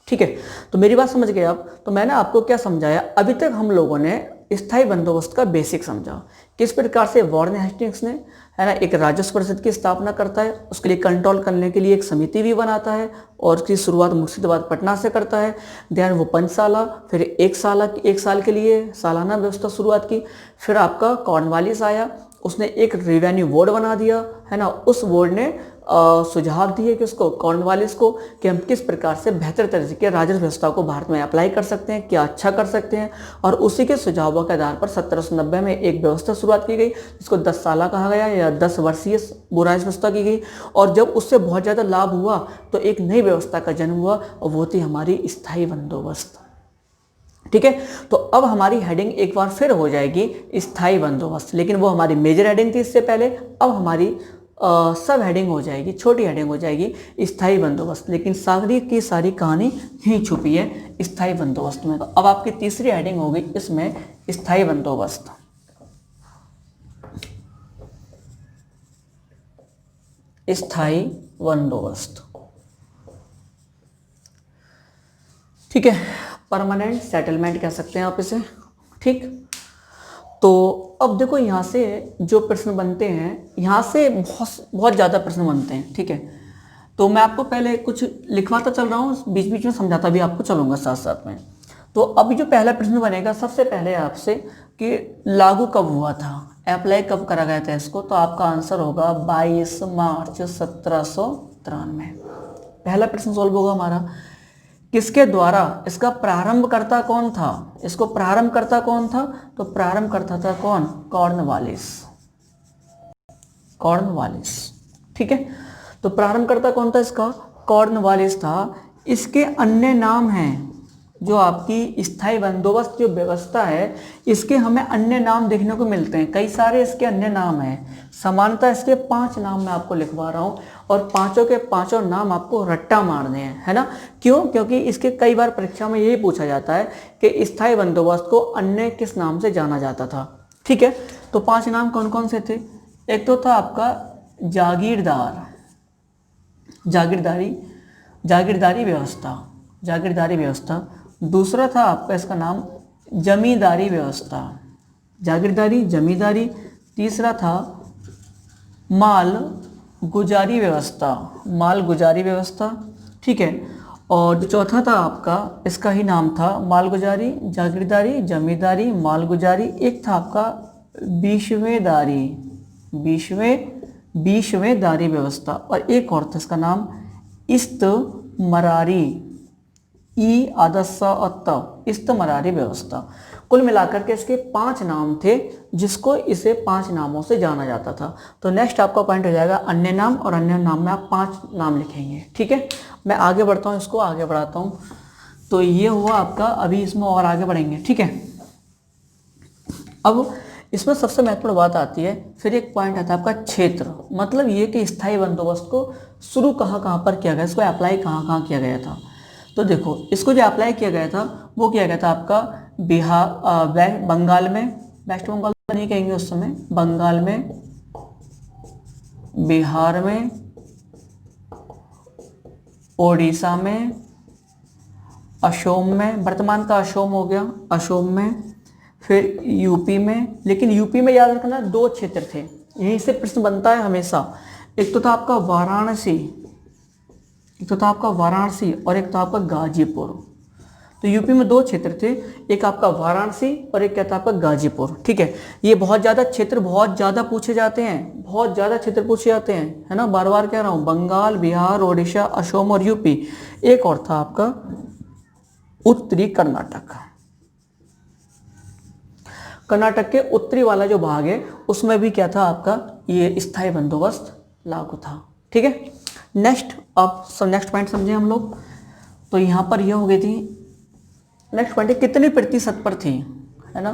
A: ठीक है। तो मेरी बात समझ गए आप। तो मैंने आपको क्या समझाया, अभी तक हम लोगों ने स्थायी बंदोबस्त का बेसिक समझा। किस प्रकार से वॉरेन हेस्टिंग्स ने, है ना, एक राजस्व परिषद की स्थापना करता है, उसके लिए कंट्रोल करने के लिए एक समिति भी बनाता है और उसकी शुरुआत मुर्शिदाबाद पटना से करता है। ध्यान वो पंचशाला, फिर एक साल के लिए सालाना व्यवस्था शुरुआत की। फिर आपका कॉर्नवालिस आया, उसने एक रेवेन्यू बोर्ड बना दिया, है ना। उस बोर्ड ने सुझाव दिए कि उसको कॉर्नवालिस को कि हम किस प्रकार से बेहतर तरीके के राजस्व व्यवस्था को भारत में अप्लाई कर सकते हैं, क्या अच्छा कर सकते हैं। और उसी के सुझावों के आधार पर 1790 में एक व्यवस्था शुरुआत की गई जिसको 10 साला कहा गया या 10 वर्षीय राजस्व व्यवस्था की गई। और जब उससे बहुत ज़्यादा लाभ हुआ तो एक नई व्यवस्था का जन्म हुआ और वो थी हमारी स्थायी बंदोबस्त। ठीक है, तो अब हमारी हेडिंग एक बार फिर हो जाएगी स्थायी बंदोबस्त, लेकिन वो हमारी मेजर हेडिंग थी इससे पहले। अब हमारी सब हेडिंग हो जाएगी, छोटी हेडिंग हो जाएगी स्थायी बंदोबस्त, लेकिन सारी की सारी कहानी ही छुपी है स्थायी बंदोबस्त में। तो अब आपकी तीसरी हेडिंग होगी इसमें स्थायी बंदोबस्त। स्थायी बंदोबस्त, ठीक है, परमानेंट सेटलमेंट कह सकते हैं आप इसे। ठीक, तो अब देखो यहाँ से जो प्रश्न बनते हैं, यहाँ से बहुत ज़्यादा प्रश्न बनते हैं। ठीक है, तो मैं आपको पहले कुछ लिखवाता चल रहा हूँ, बीच बीच में समझाता भी आपको चलूँगा साथ साथ में। तो अभी जो पहला प्रश्न बनेगा सबसे पहले आपसे कि लागू कब हुआ था, अप्लाई कब करा गया था इसको, तो आपका आंसर होगा 22 मार्च 1793। पहला प्रश्न सॉल्व होगा हमारा। किसके द्वारा, इसका प्रारंभकर्ता कौन था, इसको प्रारंभकर्ता कौन था, तो प्रारंभकर्ता था कौन, कॉर्नवालिस। कॉर्नवालिस, ठीक है, तो प्रारंभकर्ता कौन था इसका, कॉर्नवालिस था। इसके अन्य नाम हैं, जो आपकी स्थायी बंदोबस्त जो व्यवस्था है इसके हमें अन्य नाम देखने को मिलते हैं, कई सारे इसके अन्य नाम हैं। समानता इसके 5 नाम मैं आपको लिखवा रहा हूँ और पांचों के पांचों नाम आपको रट्टा मारने हैं, है ना। क्यों, क्योंकि इसके कई बार परीक्षा में यही पूछा जाता है कि स्थायी बंदोबस्त को अन्य किस नाम से जाना जाता था। ठीक है, तो 5 नाम कौन कौन से थे। एक तो था आपका जागीरदार, जागीरदारी व्यवस्था। दूसरा था आपका इसका नाम जमींदारी व्यवस्था, जागीरदारी जमींदारी। तीसरा था माल गुजारी व्यवस्था, ठीक है। और चौथा था आपका, इसका ही नाम था माल गुजारी, जागीरदारी, जमींदारी, माल गुजारी। एक था आपका बीशवेदारी व्यवस्था और एक और था इसका नाम इस्तमरारी व्यवस्था। कुल मिलाकर के इसके 5 नाम थे जिसको इसे 5 नामों से जाना जाता था। तो नेक्स्ट आपका पॉइंट हो जाएगा अन्य नाम, और अन्य नाम में आप 5 नाम लिखेंगे। ठीक है, मैं आगे बढ़ता हूँ, इसको आगे बढ़ाता हूँ। तो ये हुआ आपका, अभी इसमें और आगे बढ़ेंगे। ठीक है, अब इसमें सबसे महत्वपूर्ण बात आती है, फिर एक पॉइंट आता है आपका क्षेत्र, मतलब ये कि स्थायी बंदोबस्त को शुरू कहाँ पर किया गया, इसको अप्लाई कहाँ किया गया था। तो देखो, इसको जो अप्लाई किया गया था वो किया गया था आपका बंगाल में, वेस्ट बंगाल तो नहीं कहेंगे उस समय, बंगाल में, बिहार में, ओडिशा में, असोम में, वर्तमान का असोम हो गया, असोम में, फिर यूपी में। लेकिन यूपी में याद रखना 2 क्षेत्र थे, यहीं से प्रश्न बनता है हमेशा। एक तो था आपका वाराणसी और एक था आपका गाजीपुर। तो यूपी में 2 क्षेत्र थे, एक आपका वाराणसी और एक क्या था आपका गाजीपुर। ठीक है, ये बहुत ज़्यादा पूछे जाते हैं, है ना। बार बार कह रहा हूँ, बंगाल, बिहार, ओडिशा, असोम और यूपी। एक और था आपका उत्तरी कर्नाटक के उत्तरी वाला जो भाग है उसमें भी क्या था आपका, ये स्थायी बंदोबस्त लागू था। ठीक है, नेक्स्ट पॉइंट समझे हम लोग। तो यहाँ पर यह हो गई थी। नेक्स्ट पॉइंट है कितने प्रतिशत पर थी, है ना,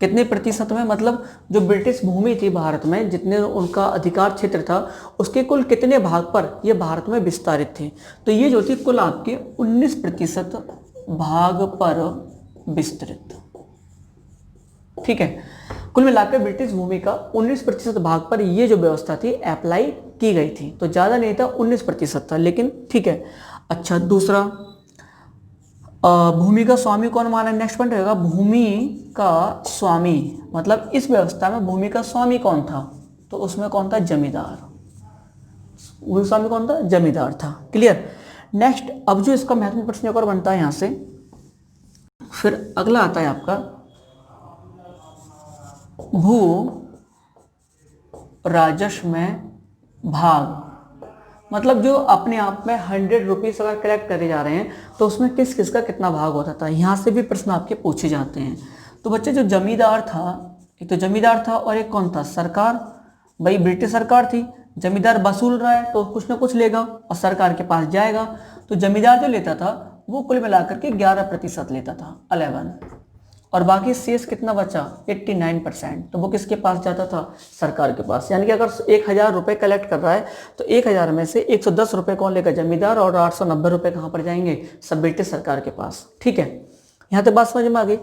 A: कितने प्रतिशत में, मतलब जो ब्रिटिश भूमि थी भारत में, जितने उनका अधिकार क्षेत्र था उसके कुल कितने भाग पर ये भारत में विस्तारित थे। तो ये जो थी कुल आपके 19% भाग पर विस्तृत। ठीक है, कुल मिलाकर ब्रिटिश भूमि का 19% भाग पर ये जो व्यवस्था थी अप्लाई की गई थी। तो ज़्यादा नहीं था, 19% था, लेकिन ठीक है। अच्छा, दूसरा भूमि का स्वामी कौन माना है? नेक्स्ट पॉइंट रहेगा भूमि का स्वामी, मतलब इस व्यवस्था में भूमि का स्वामी कौन था? तो उसमें कौन था? जमींदार। भूमि स्वामी कौन था? जमींदार था। क्लियर। नेक्स्ट, अब जो इसका महत्वपूर्ण प्रश्न एक और बनता है यहां से, फिर अगला आता है आपका भू राजस्व में भाग, मतलब जो अपने आप में 100 रुपीज अगर कलेक्ट करे जा रहे हैं तो उसमें किस किस का कितना भाग होता था, यहाँ से भी प्रश्न आपके पूछे जाते हैं। तो बच्चे जो जमींदार था, एक तो जमींदार था और एक कौन था? सरकार। भाई ब्रिटिश सरकार थी, जमींदार वसूल रहा है तो कुछ ना कुछ लेगा और सरकार के पास जाएगा। तो जमींदार जो लेता था वो कुल मिलाकर के 11% लेता था, 11, और बाकी शेष कितना बचा? 89%। तो वो किसके पास जाता था? सरकार के पास। यानी कि अगर 1000 रुपये कलेक्ट कर रहा है तो 1000 में से 110 रुपये कौन लेगा? जमींदार, और 890 रुपये कहाँ पर जाएंगे? सब ब्रिटिश सरकार के पास। ठीक है, यहाँ तक बात समझ में आ गई।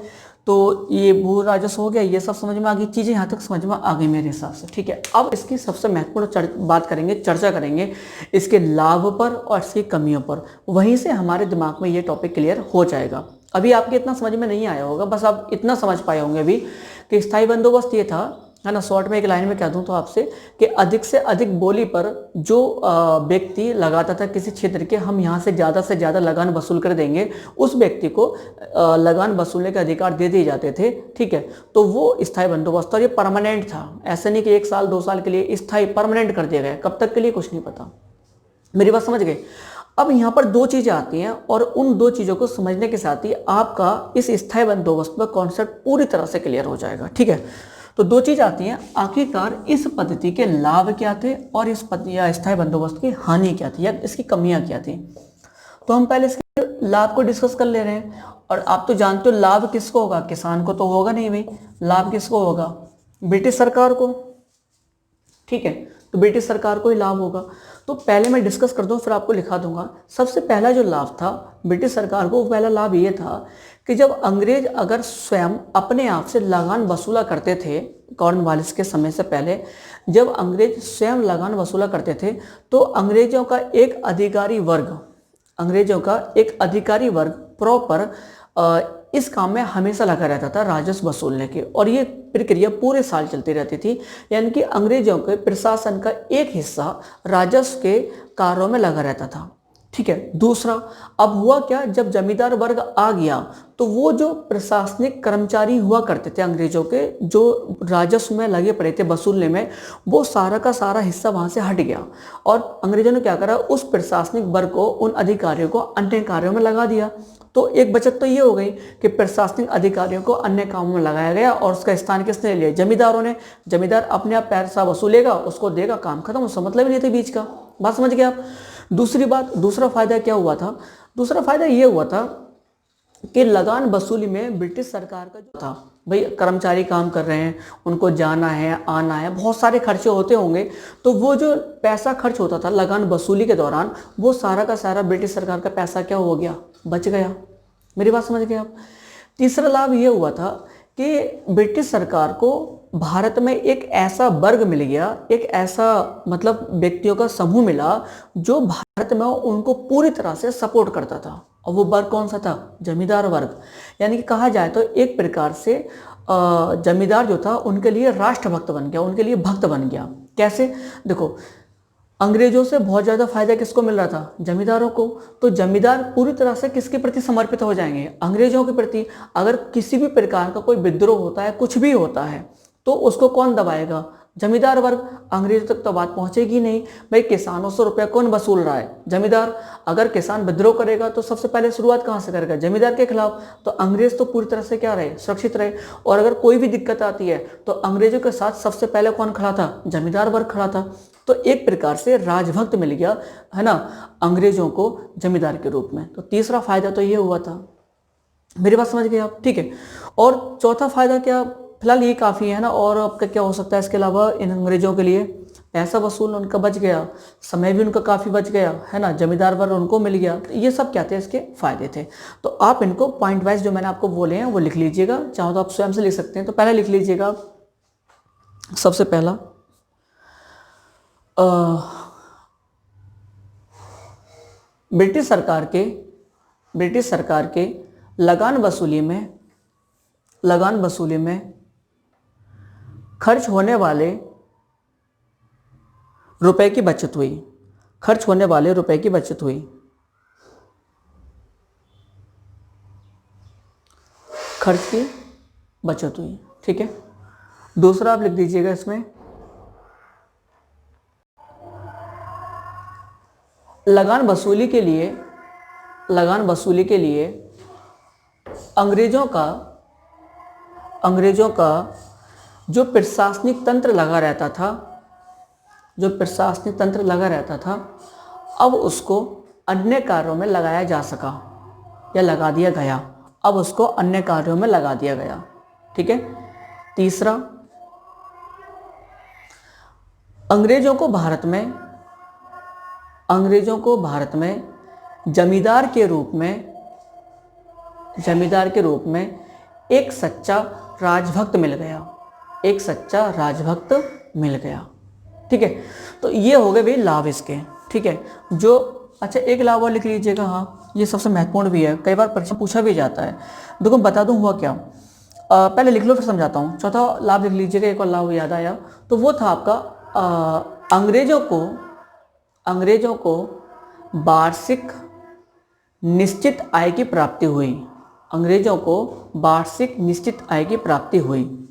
A: तो ये भू राजस्व हो गया, ये सब समझ में आ गई, चीज़ें यहाँ तक समझ में आ गई मेरे हिसाब से। ठीक है, अब इसकी सबसे महत्वपूर्ण बात करेंगे, चर्चा करेंगे इसके लाभ पर और इसकी कमियों पर। वहीं से हमारे दिमाग में ये टॉपिक क्लियर हो जाएगा। अभी आपके इतना समझ में नहीं आया होगा, बस आप इतना समझ पाए होंगे अभी कि स्थायी बंदोबस्त ये था, है ना। शॉर्ट में एक लाइन में कह दूं तो आपसे कि अधिक से अधिक बोली पर जो व्यक्ति लगाता था किसी क्षेत्र के, हम यहाँ से ज़्यादा लगान वसूल कर देंगे, उस व्यक्ति को लगान वसूलने के अधिकार दे दिए जाते थे। ठीक है, तो वो स्थायी बंदोबस्त, और ये परमानेंट था, ऐसा नहीं कि 1 साल 2 साल के लिए, स्थायी परमानेंट कर दिया गया। कब तक के लिए कुछ नहीं पता। मेरी बात समझ गए। अब यहाँ पर 2 चीज़ें आती हैं और उन 2 चीज़ों को समझने के साथ ही आपका इस स्थायी बंदोबस्त का कॉन्सेप्ट पूरी तरह से क्लियर हो जाएगा। ठीक है, तो 2 चीज़ आती हैं, आखिरकार इस पद्धति के लाभ क्या थे और इस पद्धति या स्थायी बंदोबस्त की हानि क्या थी या इसकी कमियां क्या थी। तो हम पहले इसके लाभ को डिस्कस कर ले रहे हैं। और आप तो जानते हो लाभ किसको होगा? किसान को तो होगा नहीं भाई। लाभ किसको होगा? ब्रिटिश सरकार को। ठीक है, तो ब्रिटिश सरकार को ही लाभ होगा। तो पहले मैं डिस्कस कर दूं फिर आपको लिखा दूंगा। सबसे पहला जो लाभ था ब्रिटिश सरकार को, पहला लाभ ये था कि जब अंग्रेज अगर स्वयं अपने आप से लगान वसूला करते थे, कॉर्नवालिस के समय से पहले जब अंग्रेज स्वयं लगान वसूला करते थे तो अंग्रेजों का एक अधिकारी वर्ग प्रॉपर इस काम में हमेशा लगा रहता था, राजस्व वसूलने के, और ये प्रक्रिया पूरे साल चलती रहती थी। यानी कि अंग्रेजों के प्रशासन का एक हिस्सा राजस्व के कार्यों में लगा रहता था। ठीक है, दूसरा, अब हुआ क्या, जब जमींदार वर्ग आ गया तो वो जो प्रशासनिक कर्मचारी हुआ करते थे अंग्रेजों के, जो राजस्व में लगे पड़े थे वसूलने में, वो सारा का सारा हिस्सा वहां से हट गया और अंग्रेजों ने क्या करा, उस प्रशासनिक वर्ग को, उन अधिकारियों को अन्य कार्यों में लगा दिया। तो एक बचत तो ये हो गई कि प्रशासनिक अधिकारियों को अन्य कामों में लगाया गया और उसका स्थान किसने ले लिया? जमींदारों ने। जमींदार अपने आप पैसा वसूलेगा, उसको देगा, काम खत्म, उसका मतलब ही नहीं था बीच का। बात समझ गए आप। दूसरी बात, दूसरा फायदा क्या हुआ था? दूसरा फायदा ये हुआ था कि लगान वसूली में ब्रिटिश सरकार का जो था, भाई कर्मचारी काम कर रहे हैं, उनको जाना है, आना है, बहुत सारे खर्चे होते होंगे, तो वो जो पैसा खर्च होता था लगान वसूली के दौरान, वो सारा का सारा ब्रिटिश सरकार का पैसा क्या हो गया? बच गया। मेरी बात समझ गए आप। तीसरा लाभ ये हुआ था कि ब्रिटिश सरकार को भारत में एक ऐसा वर्ग मिल गया, एक ऐसा मतलब व्यक्तियों का समूह मिला जो भारत में उनको पूरी तरह से सपोर्ट करता था। और वो वर्ग कौन सा था? जमींदार वर्ग। यानी कि कहा जाए तो एक प्रकार से जमींदार जो था उनके लिए राष्ट्रभक्त बन गया, उनके लिए भक्त बन गया। कैसे? देखो, अंग्रेजों से बहुत ज़्यादा फायदा किसको मिल रहा था? जमींदारों को। तो जमींदार पूरी तरह से किसके प्रति समर्पित हो जाएंगे? अंग्रेजों के प्रति। अगर किसी भी प्रकार का कोई विद्रोह होता है, कुछ भी होता है, तो उसको कौन दबाएगा? जमींदार वर्ग। अंग्रेजों तक तो बात पहुंचेगी नहीं। भाई किसानों से रुपया कौन वसूल रहा है? जमींदार। अगर किसान विद्रोह करेगा तो सबसे पहले शुरुआत कहां से करेगा? जमींदार के खिलाफ। तो अंग्रेज तो पूरी तरह से क्या रहे? सुरक्षित रहे। और अगर कोई भी दिक्कत आती है तो अंग्रेजों के साथ सबसे पहले कौन खड़ा था? जमींदार वर्ग खड़ा था। तो एक प्रकार से राजभक्त मिल गया, है ना, अंग्रेजों को जमींदार के रूप में। तो तीसरा फायदा तो ये हुआ था। मेरी बात समझ गए आप। ठीक है, और चौथा फायदा क्या? फिलहाल ये काफ़ी है ना, और आपका क्या हो सकता है इसके अलावा? इन अंग्रेजों के लिए पैसा वसूल उनका बच गया, समय भी उनका काफ़ी बच गया, है ना, जमींदार वर्ग उनको मिल गया। तो ये सब क्या थे? इसके फायदे थे। तो आप इनको पॉइंट वाइज जो मैंने आपको बोले हैं वो लिख लीजिएगा, चाहो तो आप स्वयं से लिख सकते हैं। तो पहले लिख लीजिएगा, सबसे पहला ब्रिटिश सरकार के लगान वसूली में खर्च होने वाले रुपए की बचत हुई। खर्च की बचत हुई। ठीक है, दूसरा आप लिख दीजिएगा इसमें, लगान वसूली के लिए अंग्रेजों का जो प्रशासनिक तंत्र लगा रहता था, अब उसको अन्य कार्यों में लगाया जा सका या लगा दिया गया। ठीक है, तीसरा, अंग्रेजों को भारत में जमींदार के रूप में एक सच्चा राजभक्त मिल गया। ठीक है, तो ये हो गए भाई लाभ इसके। ठीक है, जो अच्छा एक लाभ और लिख लीजिएगा, हाँ ये सबसे महत्वपूर्ण भी है, कई बार प्रश्न पूछा भी जाता है। देखो बता दूं हुआ क्या, पहले लिख लो फिर समझाता हूँ। चौथा लाभ लिख लीजिएगा, एक और लाभ याद आया, तो वो था आपका अंग्रेजों को वार्षिक निश्चित आय की प्राप्ति हुई।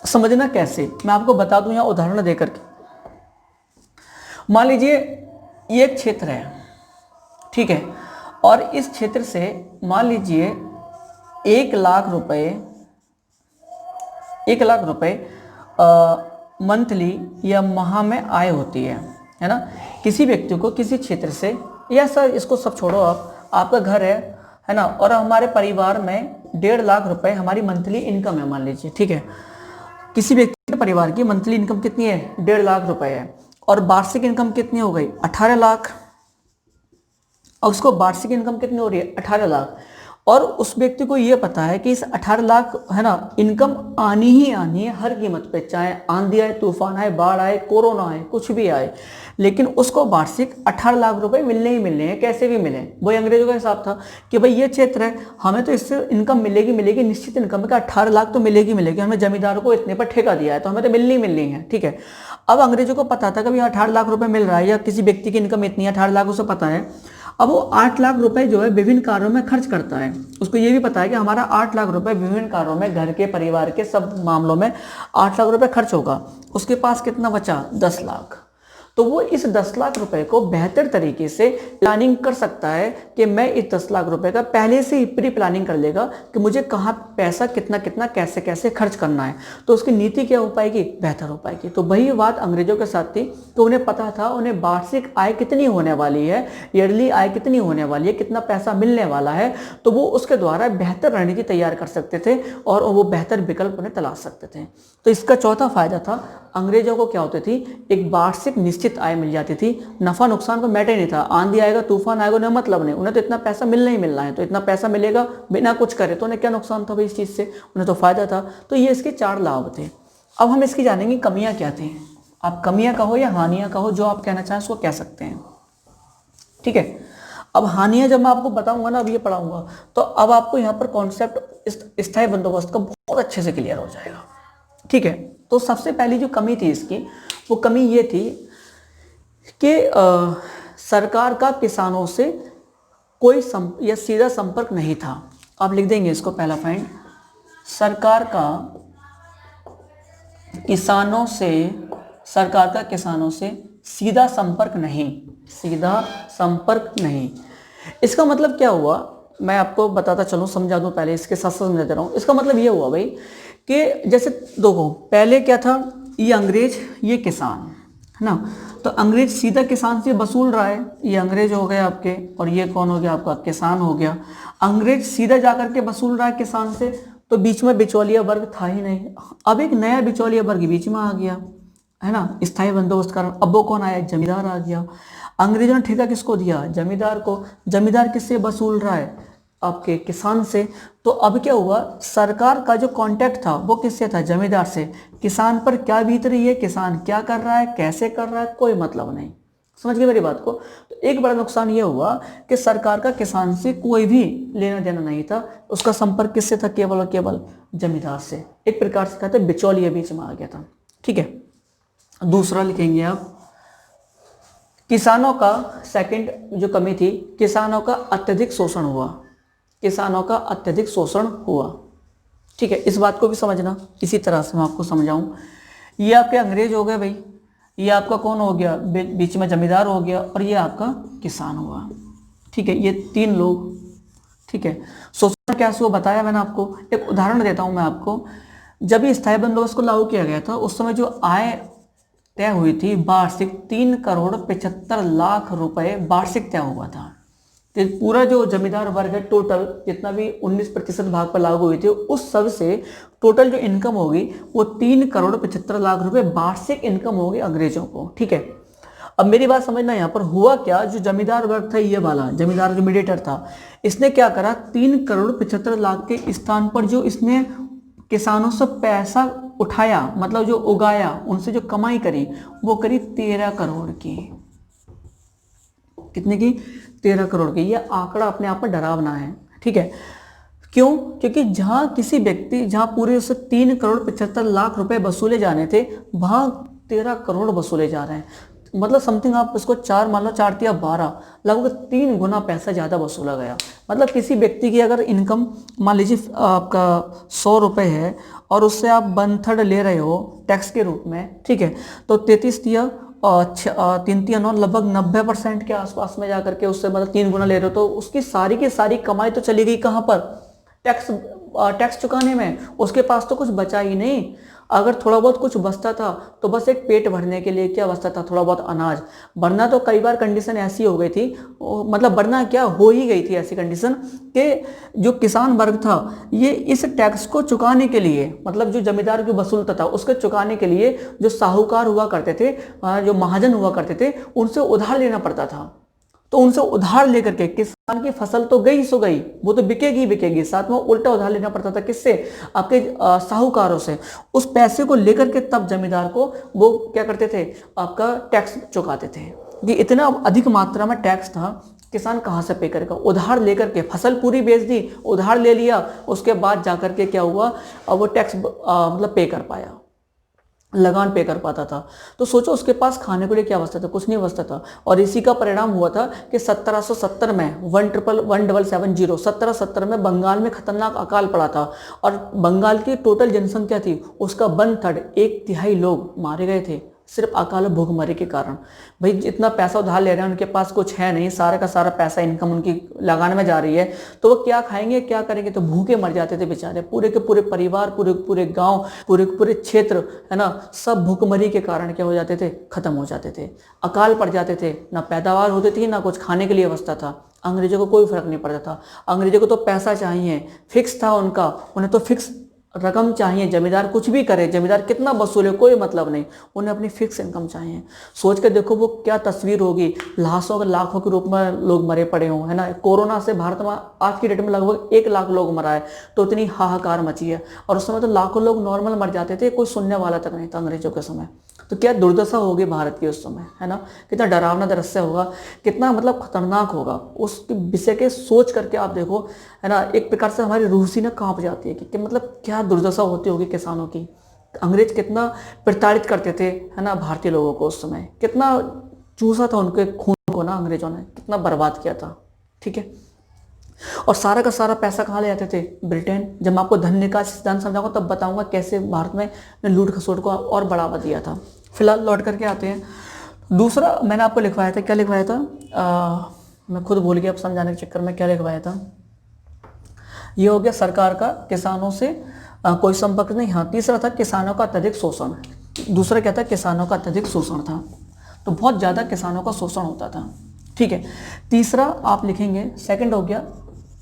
A: समझना कैसे, मैं आपको बता दूं यहाँ उदाहरण देकर के। मान लीजिए ये एक क्षेत्र है, ठीक है, और इस क्षेत्र से मान लीजिए 1,00,000 रुपए मंथली या माह में आय होती है ना। किसी व्यक्ति को किसी क्षेत्र से, या सर इसको सब छोड़ो, आपका घर है ना, और हमारे परिवार में 1,50,000 रुपए हमारी मंथली इनकम है मान लीजिए। ठीक है, किसी व्यक्ति के परिवार की मंथली इनकम कितनी है, 1,50,000 रुपए है, और वार्षिक इनकम कितनी हो गई, 18 लाख। और उसको वार्षिक इनकम कितनी हो रही है, 18 लाख। और उस व्यक्ति को ये पता है कि इस 18 लाख है ना इनकम आनी ही आनी है हर कीमत पे, चाहे आंधी आए, तूफान आए, बाढ़ आए, कोरोना आए, कुछ भी आए, लेकिन उसको वार्षिक 18 लाख रुपए मिलने ही मिलने हैं, कैसे भी मिले। वही अंग्रेजों का हिसाब था कि भाई ये क्षेत्र है, हमें तो इससे इनकम मिलेगी, निश्चित इनकम का 18 लाख तो मिलेगी, हमें जमींदारों को इतने पर ठेका दिया है तो हमें तो मिलनी है। ठीक है, अब अंग्रेजों को पता था कि भाई 18 लाख रुपए मिल रहा है, या किसी व्यक्ति की इनकम इतनी है, 18 लाख उसे पता है। अब वो 8 लाख रुपए जो है विभिन्न कार्यों में खर्च करता है। उसको ये भी पता है कि हमारा 8 लाख रुपए विभिन्न कार्यों में, घर के, परिवार के सब मामलों में 8 लाख रुपए खर्च होगा। उसके पास कितना बचा, 10 लाख। तो वो इस 10 लाख रुपए को बेहतर तरीके से प्लानिंग कर सकता है कि मैं इस 10 लाख रुपए का पहले से ही प्री प्लानिंग कर लेगा कि मुझे कहाँ पैसा कितना कितना कैसे कैसे खर्च करना है, तो उसकी नीति क्या हो पाएगी, बेहतर हो पाएगी। तो वही बात अंग्रेजों के साथ थी, तो उन्हें पता था उन्हें वार्षिक आय कितनी होने वाली है, ईयरली आय कितनी होने वाली है, कितना पैसा मिलने वाला है, तो वो उसके द्वारा बेहतर रणनीति तैयार कर सकते थे और वो बेहतर विकल्प उन्हें तलाश सकते थे। तो इसका चौथा फायदा था, अंग्रेजों को क्या होती थी, एक वार्षिक निश्चित आय मिल जाती थी। नफा नुकसान का मैटर नहीं था, आंधी आएगा, तूफान आएगा, उन्हें मतलब नहीं, उन्हें तो इतना पैसा मिलना ही मिलना है, तो इतना पैसा मिलेगा बिना कुछ करे, तो उन्हें क्या नुकसान था भाई इस चीज़ से, उन्हें तो फायदा था। तो ये इसके 4 लाभ थे। अब हम इसकी जानेंगे कमियां क्या थी। आप कमियां कहो या हानियां कहो, जो आप कहना चाहें उसको कह सकते हैं। ठीक है, अब हानियां जब मैं आपको बताऊंगा ना, अब ये पढ़ाऊंगा, तो अब आपको यहाँ पर कॉन्सेप्ट स्थायी बंदोबस्त का बहुत अच्छे से क्लियर हो जाएगा। ठीक है, तो सबसे पहली जो कमी थी इसकी, वो कमी ये थी कि सरकार का किसानों से कोई या सीधा संपर्क नहीं था। आप लिख देंगे इसको, पहला पॉइंट, सरकार का किसानों से सीधा संपर्क नहीं। इसका मतलब क्या हुआ, मैं आपको बताता चलूं, समझा दूं, पहले इसके साथ समझा दे रहा हूं। इसका मतलब ये हुआ भाई कि जैसे देखो पहले क्या था, ये अंग्रेज, ये किसान है ना, तो अंग्रेज सीधा किसान से वसूल रहा है, ये अंग्रेज हो गए आपके, और ये कौन हो गया आपका, किसान हो गया। अंग्रेज सीधा जाकर के वसूल रहा है किसान से, तो बीच में बिचौलिया वर्ग था ही नहीं। अब एक नया बिचौलिया वर्ग बीच में आ गया है ना, स्थायी बंदोबस्त कारण। अब वो कौन आया, जमींदार आ गया। अंग्रेजों ने ठेका किसको दिया, जमींदार को। जमींदार किससे वसूल रहा है, आपके किसान से। तो अब क्या हुआ, सरकार का जो कांटेक्ट था वो किससे था, जमींदार से। किसान पर क्या बीत रही है, किसान क्या कर रहा है, कैसे कर रहा है, कोई मतलब नहीं। समझ गए मेरी बात को। तो एक बड़ा नुकसान ये हुआ कि सरकार का किसान से कोई भी लेना देना नहीं था, उसका संपर्क किससे था, केवल और केवल जमींदार से। एक प्रकार से कहते हैं बिचौलिया बीच में आ गया था। ठीक है, दूसरा लिखेंगे आप, किसानों का सेकंड जो कमी थी, किसानों का अत्यधिक शोषण हुआ। किसानों का अत्यधिक शोषण हुआ। ठीक है, इस बात को भी समझना, इसी तरह से मैं आपको समझाऊं। ये आपके अंग्रेज हो गए भाई, ये आपका कौन हो गया, बीच में जमींदार हो गया, और ये आपका किसान हुआ। ठीक है, ये तीन लोग। ठीक है, शोषण कैसे हुआ बताया मैंने आपको। एक उदाहरण देता हूं मैं आपको। जब ये स्थायी बंदोबस्त को लागू किया गया था, उस समय जो आय तय हुई थी वार्षिक 3,75,00,000 रुपए वार्षिक तय हुआ था। तो पूरा जो जमींदार वर्ग है, टोटल जितना भी 19% भाग पर लागू हुई थी, उस सब से टोटल जो इनकम होगी वो 3,75,00,000 रुपए वार्षिक इनकम होगी अंग्रेजों को। ठीक है, अब मेरी बात समझना, यहाँ पर हुआ क्या, जो जमींदार वर्ग था, ये वाला जमींदार जो मीडिएटर था, इसने क्या करा, 3,75,00,000 के स्थान पर जो इसने किसानों से पैसा उठाया, मतलब जो उगाया, उनसे जो कमाई करी, वो करी 13 करोड़ की। कितने की, 13 करोड़ की। ये आंकड़ा अपने आप में डरावना है। ठीक है, क्यों, क्योंकि जहां किसी व्यक्ति, जहां पूरे उससे 3,75,00,000 रुपए वसूले जाने थे, वहां 13 करोड़ वसूले जा रहे हैं। मतलब समथिंग आप इसको 4 मान लो, 4 या 12, लगभग 3 गुना पैसा ज़्यादा वसूला गया। मतलब किसी व्यक्ति की अगर इनकम मान लीजिए आपका 100 रुपये है, और उससे आप 1/3 ले रहे हो टैक्स के रूप में। ठीक है, तो 33 या 3 लगभग 90% के आसपास में जाकर के उससे मतलब 3 गुना ले रहे हो, तो उसकी सारी की सारी कमाई तो चली गई कहाँ पर, टैक्स चुकाने में। उसके पास तो कुछ बचा ही नहीं। अगर थोड़ा बहुत कुछ बचता था तो बस एक पेट भरने के लिए क्या बचता था, थोड़ा बहुत अनाज। वरना तो कई बार कंडीशन ऐसी हो गई थी, मतलब वरना क्या हो ही गई थी ऐसी कंडीशन कि जो किसान वर्ग था, ये इस टैक्स को चुकाने के लिए, मतलब जो जमींदार की वसूलता था उसके चुकाने के लिए, जो साहूकार हुआ करते थे, जो महाजन हुआ करते थे, उनसे उधार लेना पड़ता था। तो उनसे उधार लेकर के किसान की फसल तो गई सो गई, वो तो बिकेगी बिकेगी, साथ में उल्टा उधार लेना पड़ता था। किससे, आपके साहूकारों से। उस पैसे को लेकर के तब जमींदार को वो क्या करते थे, आपका टैक्स चुकाते थे। कि इतना अधिक मात्रा में टैक्स था, किसान कहाँ से पे करेगा, उधार लेकर के। फसल पूरी बेच दी, उधार ले लिया, उसके बाद जाकर के क्या हुआ, अब वो टैक्स मतलब पे कर पाया, लगान पे कर पाता था। तो सोचो उसके पास खाने के लिए क्या बचता था, कुछ नहीं बचता था। और इसी का परिणाम हुआ था कि 1770 में 1770 1770 में बंगाल में खतरनाक अकाल पड़ा था, और बंगाल की टोटल जनसंख्या थी उसका 1/3, 1/3 लोग मारे गए थे सिर्फ अकाल और भूखमरी के कारण। भाई जितना पैसा उधार ले रहे हैं, उनके पास कुछ है नहीं, सारा का सारा पैसा इनकम उनकी लगाने में जा रही है, तो वो क्या खाएंगे क्या करेंगे, तो भूखे मर जाते थे बेचारे। पूरे के पूरे परिवार, पूरे पूरे गांव, पूरे पूरे क्षेत्र, है ना, सब भूखमरी के कारण क्या हो जाते थे, खत्म हो जाते थे, अकाल पड़ जाते थे। ना पैदावार होती थी, ना कुछ खाने के लिए बचता था। अंग्रेजों को कोई फर्क नहीं पड़ता था। अंग्रेजों को तो पैसा चाहिए, फिक्स था उनका, उन्हें तो फिक्स रकम चाहिए। जमींदार कुछ भी करे, जमींदार कितना वसूले, कोई मतलब नहीं, उन्हें अपनी फिक्स इनकम चाहिए। सोच कर देखो वो क्या तस्वीर होगी, लाखों लाखों के रूप में लोग मरे पड़े हों, है ना। कोरोना से भारत में आज की डेट में लगभग 1 लाख लोग मरा है, तो इतनी हाहाकार मची है। और उस समय तो लाखों लोग नॉर्मल मर जाते थे, कोई सुनने वाला तक नहीं था अंग्रेजों के समय। तो क्या दुर्दशा होगी भारत की उस समय, है ना। कितना डरावना दृश्य होगा, कितना मतलब खतरनाक होगा, उस विषय के सोच करके आप देखो, है ना। एक प्रकार से हमारी रूह सी ना कांप जाती है कि मतलब क्या दुर्दशा होती होगी किसानों की। अंग्रेज कितना प्रताड़ित करते थे, है ना, भारतीय लोगों को। उस समय कितना चूसा था उनके खून को ना, अंग्रेजों ने कितना बर्बाद किया था। ठीक है, और सारा का सारा पैसा कहाँ ले जाते थे, ब्रिटेन। जब मैं आपको धन निकास सिद्धांत समझाऊंगा तब बताऊंगा कैसे भारत में लूट खसोट को और बढ़ावा दिया था। फिलहाल लौट करके आते हैं। दूसरा मैंने आपको लिखवाया था, क्या लिखवाया था, मैं खुद भूल गया अब समझाने के चक्कर में क्या लिखवाया था। ये हो गया सरकार का किसानों से कोई संपर्क नहीं। हाँ, तीसरा था किसानों का अत्यधिक शोषण। दूसरा क्या था, किसानों का अत्यधिक शोषण था। तो बहुत ज़्यादा किसानों का शोषण होता था। ठीक है, तीसरा आप लिखेंगे, सेकंड हो गया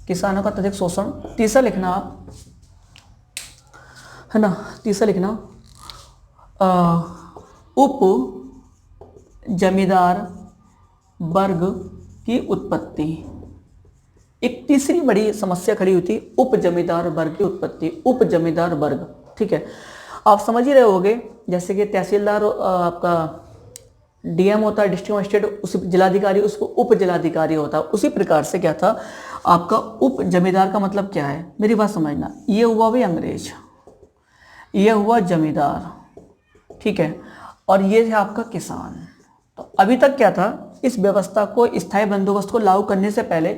A: किसानों का अत्यधिक शोषण। तीसरा लिखना आप, है ना, तीसरा लिखना उप जमींदार वर्ग की उत्पत्ति। एक तीसरी बड़ी समस्या खड़ी हुई थी, उप जमींदार वर्ग की उत्पत्ति, उप जमींदार वर्ग। ठीक है, आप समझ ही रहे होगे, जैसे कि तहसीलदार आपका डीएम होता है डिस्ट्रिक्ट मजिस्ट्रेट, उसी जिलाधिकारी उसको उप जिलाधिकारी होता है। उसी प्रकार से क्या था आपका उप जमींदार का मतलब क्या है, मेरी बात समझना। ये हुआ भाई अंग्रेज, ये हुआ जमींदार, ठीक है, और ये है आपका किसान। तो अभी तक क्या था, इस व्यवस्था को, स्थायी बंदोबस्त को लागू करने से पहले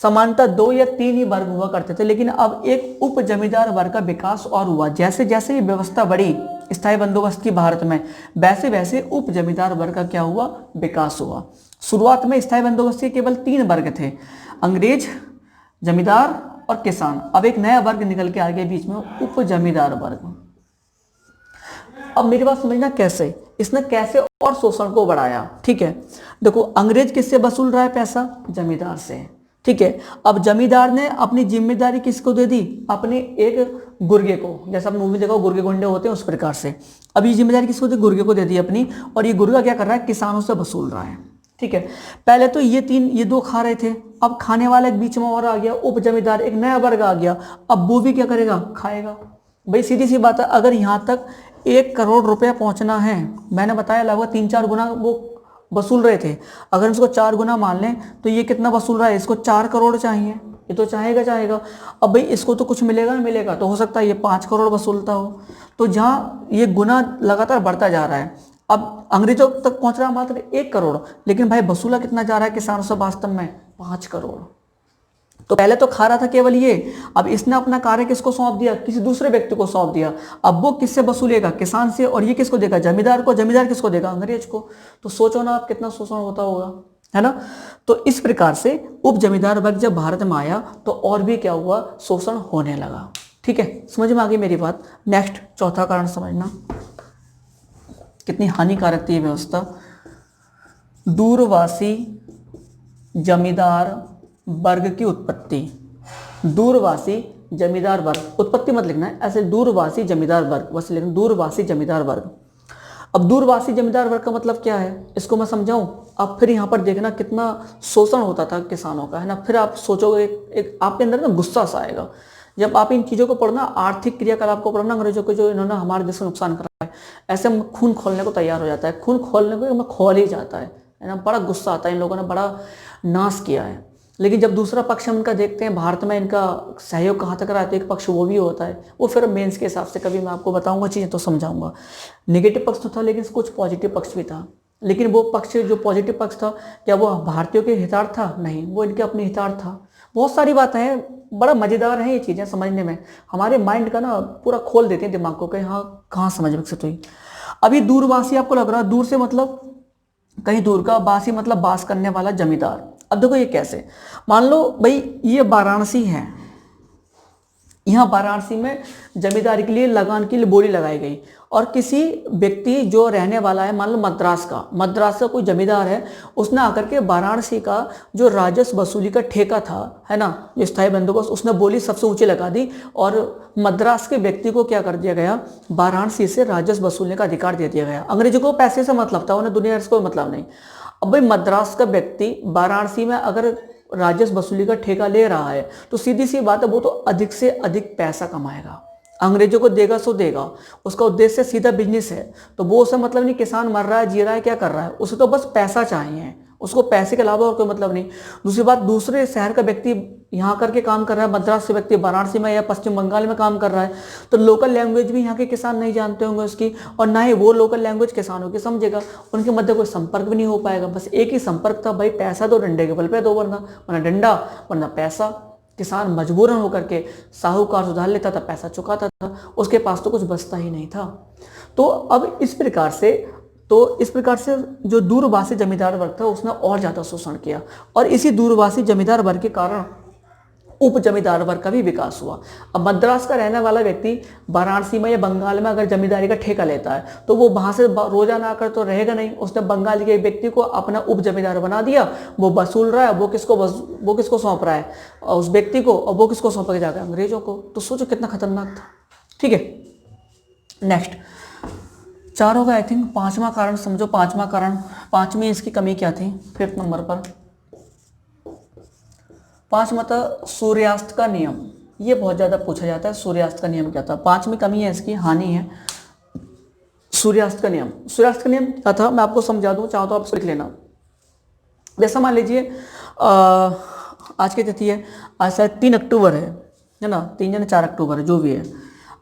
A: समानतः 2 या 3 ही वर्ग हुआ करते थे, लेकिन अब एक उप जमींदार वर्ग का विकास और हुआ। जैसे जैसे ये व्यवस्था बढ़ी स्थायी बंदोबस्त की भारत में, वैसे वैसे उप जमींदार वर्ग का क्या हुआ, विकास हुआ। शुरुआत में स्थायी बंदोबस्त के केवल 3 वर्ग थे, अंग्रेज, जमींदार और किसान। अब एक नया वर्ग निकल के आ गया बीच में, उप जमींदार वर्ग। अब मेरी बात समझना कैसे, इसने कैसे और शोषण को बढ़ाया, ठीक है। देखो अंग्रेज किससे वसूल रहा है पैसा, जमींदार से, ठीक है। अब जमींदार ने अपनी जिम्मेदारी किसको दे दी, अपने एक गुर्गे को, जैसा आप मूवी देखो गुर्गे गुंडे होते हैं उस प्रकार से। अब ये जिम्मेदारी किसको दी, गुर्गे को दे दी अपनी, और ये गुर्गा क्या कर रहा है, किसानों से वसूल रहा है, ठीक है। पहले तो ये 2 खा रहे थे, अब खाने वाला एक बीच में और आ गया, उप जमींदार, एक नया वर्ग आ गया। अब वो भी क्या करेगा, खाएगा। भाई सीधी सी बात है, अगर यहाँ तक 1 करोड़ रुपया पहुंचना है, मैंने बताया लगभग 3-4 गुना वो वसूल रहे थे, अगर इसको 4 गुना मान लें तो ये कितना वसूल रहा है, इसको 4 करोड़ चाहिए, ये तो चाहेगा। अब भाई इसको तो कुछ मिलेगा ना मिलेगा, तो हो सकता है ये 5 करोड़ वसूलता हो। तो जहाँ ये गुना लगातार बढ़ता जा रहा है, अब अंग्रेजों तक पहुंच रहा है मात्र 1 करोड़, लेकिन भाई वसूला कितना जा रहा है किसानों से वास्तव में, 5 करोड़। तो पहले तो खा रहा था केवल ये, अब इसने अपना कार्य किसको सौंप दिया, किसी दूसरे व्यक्ति को सौंप दिया। अब वो किससे वसूलेगा, किसान से, और ये किसको देगा, जमींदार को। जमींदार किसको देगा, अंग्रेज को। तो सोचो ना आप कितना शोषण होता होगा, है ना। तो इस प्रकार से उप जमींदार वर्ग जब भारत में आया तो और भी क्या हुआ, शोषण होने लगा, ठीक है। समझ में आ गई मेरी बात। नेक्स्ट चौथा कारण समझना, कितनी हानिकारक थी ये व्यवस्था। दूरवासी जमींदार वर्ग की उत्पत्ति। दूरवासी जमींदार वर्ग, उत्पत्ति मत लिखना है ऐसे, दूरवासी जमींदार वर्ग बस लिखना, दूरवासी जमींदार वर्ग। अब दूरवासी जमींदार वर्ग का मतलब क्या है, इसको मैं समझाऊं। अब फिर यहाँ पर देखना कितना शोषण होता था किसानों का, है ना। फिर आप सोचोगे, एक आपके अंदर ना गुस्सा सा आएगा जब आप इन चीज़ों को पढ़ना, आर्थिक क्रियाकलाप को पढ़ना, अंग्रेजों को जो इन्होंने हमारे देश को नुकसान करा है, ऐसे में खून खोलने को तैयार हो जाता है, खून खोलने को मैं खोल ही जाता है ना। बड़ा गुस्सा आता है, इन लोगों ने बड़ा नाश किया है। लेकिन जब दूसरा पक्ष हम इनका देखते हैं, भारत में इनका सहयोग कहाँ तक रहा है, तो एक पक्ष वो भी होता है, वो फिर मेंस के हिसाब से कभी मैं आपको बताऊंगा चीज़ें तो समझाऊंगा। नेगेटिव पक्ष तो था, लेकिन कुछ पॉजिटिव पक्ष भी था। लेकिन वो पक्ष जो पॉजिटिव पक्ष था, क्या वो भारतीयों के हितार्थ था, नहीं, वो इनके अपने हितार्थ था। बहुत सारी बातें हैं, बड़ा मज़ेदार है ये चीज़ें समझने में, हमारे माइंड का ना पूरा खोल देते हैं दिमाग को, कहीं हाँ कहाँ समझ विकसित हुई। अभी दूरवासी आपको लग रहा है, दूर से मतलब कहीं दूर का, वासी मतलब वास करने वाला जमींदार। अब देखो ये कैसे, मान लो भाई ये वाराणसी है, यहाँ वाराणसी में जमींदारी के लिए लगान के लिए बोली लगाई गई, और किसी व्यक्ति जो रहने वाला है, मान लो मद्रास का कोई जमींदार है, उसने आकर के वाराणसी का जो राजस्व वसूली का ठेका था, है ना, जो स्थायी बंदोबस्त, उसने बोली सबसे ऊंची लगा दी, और मद्रास के व्यक्ति को क्या कर दिया गया, वाराणसी से राजस्व वसूलने का अधिकार दे दिया गया। अंग्रेजों को पैसे से मतलब था, उन्हें दुनिया से कोई मतलब नहीं। अब भाई मद्रास का व्यक्ति वाराणसी में अगर राजस्व वसूली का ठेका ले रहा है, तो सीधी सी बात है, वो तो अधिक से अधिक पैसा कमाएगा, अंग्रेजों को देगा सो देगा, उसका उद्देश्य सीधा बिजनेस है। तो वो उसे मतलब नहीं किसान मर रहा है, जी रहा है, क्या कर रहा है, उसे तो बस पैसा चाहिए, उसको पैसे के अलावा और कोई मतलब नहीं। दूसरी बात, दूसरे शहर का व्यक्ति यहाँ करके काम कर रहा है, मद्रास से व्यक्ति वाराणसी में या पश्चिम बंगाल में काम कर रहा है, तो लोकल लैंग्वेज भी यहाँ के किसान नहीं जानते होंगे उसकी, और ना ही वो लोकल लैंग्वेज किसानों की समझेगा, उनके मध्य कोई संपर्क भी नहीं हो पाएगा। बस एक ही संपर्क था, भाई पैसा दो, डंडे के बल पे दो, वरना डंडा वरना पैसा। किसान मजबूरन होकर के साहूकार से उधार लेता था, पैसा चुकाता था, उसके पास तो कुछ बचता ही नहीं था। तो अब इस प्रकार से जो दूरवासी जमींदार वर्ग था, उसने और ज़्यादा शोषण किया, और इसी दूरवासी जमींदार वर्ग के कारण उप जमींदार वर्ग का भी विकास हुआ। अब मद्रास का रहने वाला व्यक्ति वाराणसी में या बंगाल में अगर जमींदारी का ठेका लेता है, तो वो वहाँ से रोजाना आकर तो रहेगा नहीं, उसने बंगाल के व्यक्ति को अपना उप जमींदार बना दिया, वो वसूल रहा है, वो किसको सौंप रहा है, उस व्यक्ति को, और वो किसको सौंपेगा जाकर, अंग्रेजों को। तो सोचो कितना खतरनाक था, ठीक है। नेक्स्ट 4 होगा आई थिंक, 5वां कारण समझो, 5वां कारण, 5वीं इसकी कमी क्या थी, 5th नंबर पर 5 मतलब सूर्यास्त का नियम। ये बहुत ज़्यादा पूछा जाता है, सूर्यास्त का नियम क्या था। 5वीं कमी है इसकी, हानि है, सूर्यास्त का नियम। सूर्यास्त का नियम क्या था मैं आपको समझा दूं, चाहो तो आप लिख लेना। जैसा मान लीजिए आज की तिथि है, आज शायद 3 अक्टूबर है ना, 3 या 4 अक्टूबर है, जो भी है,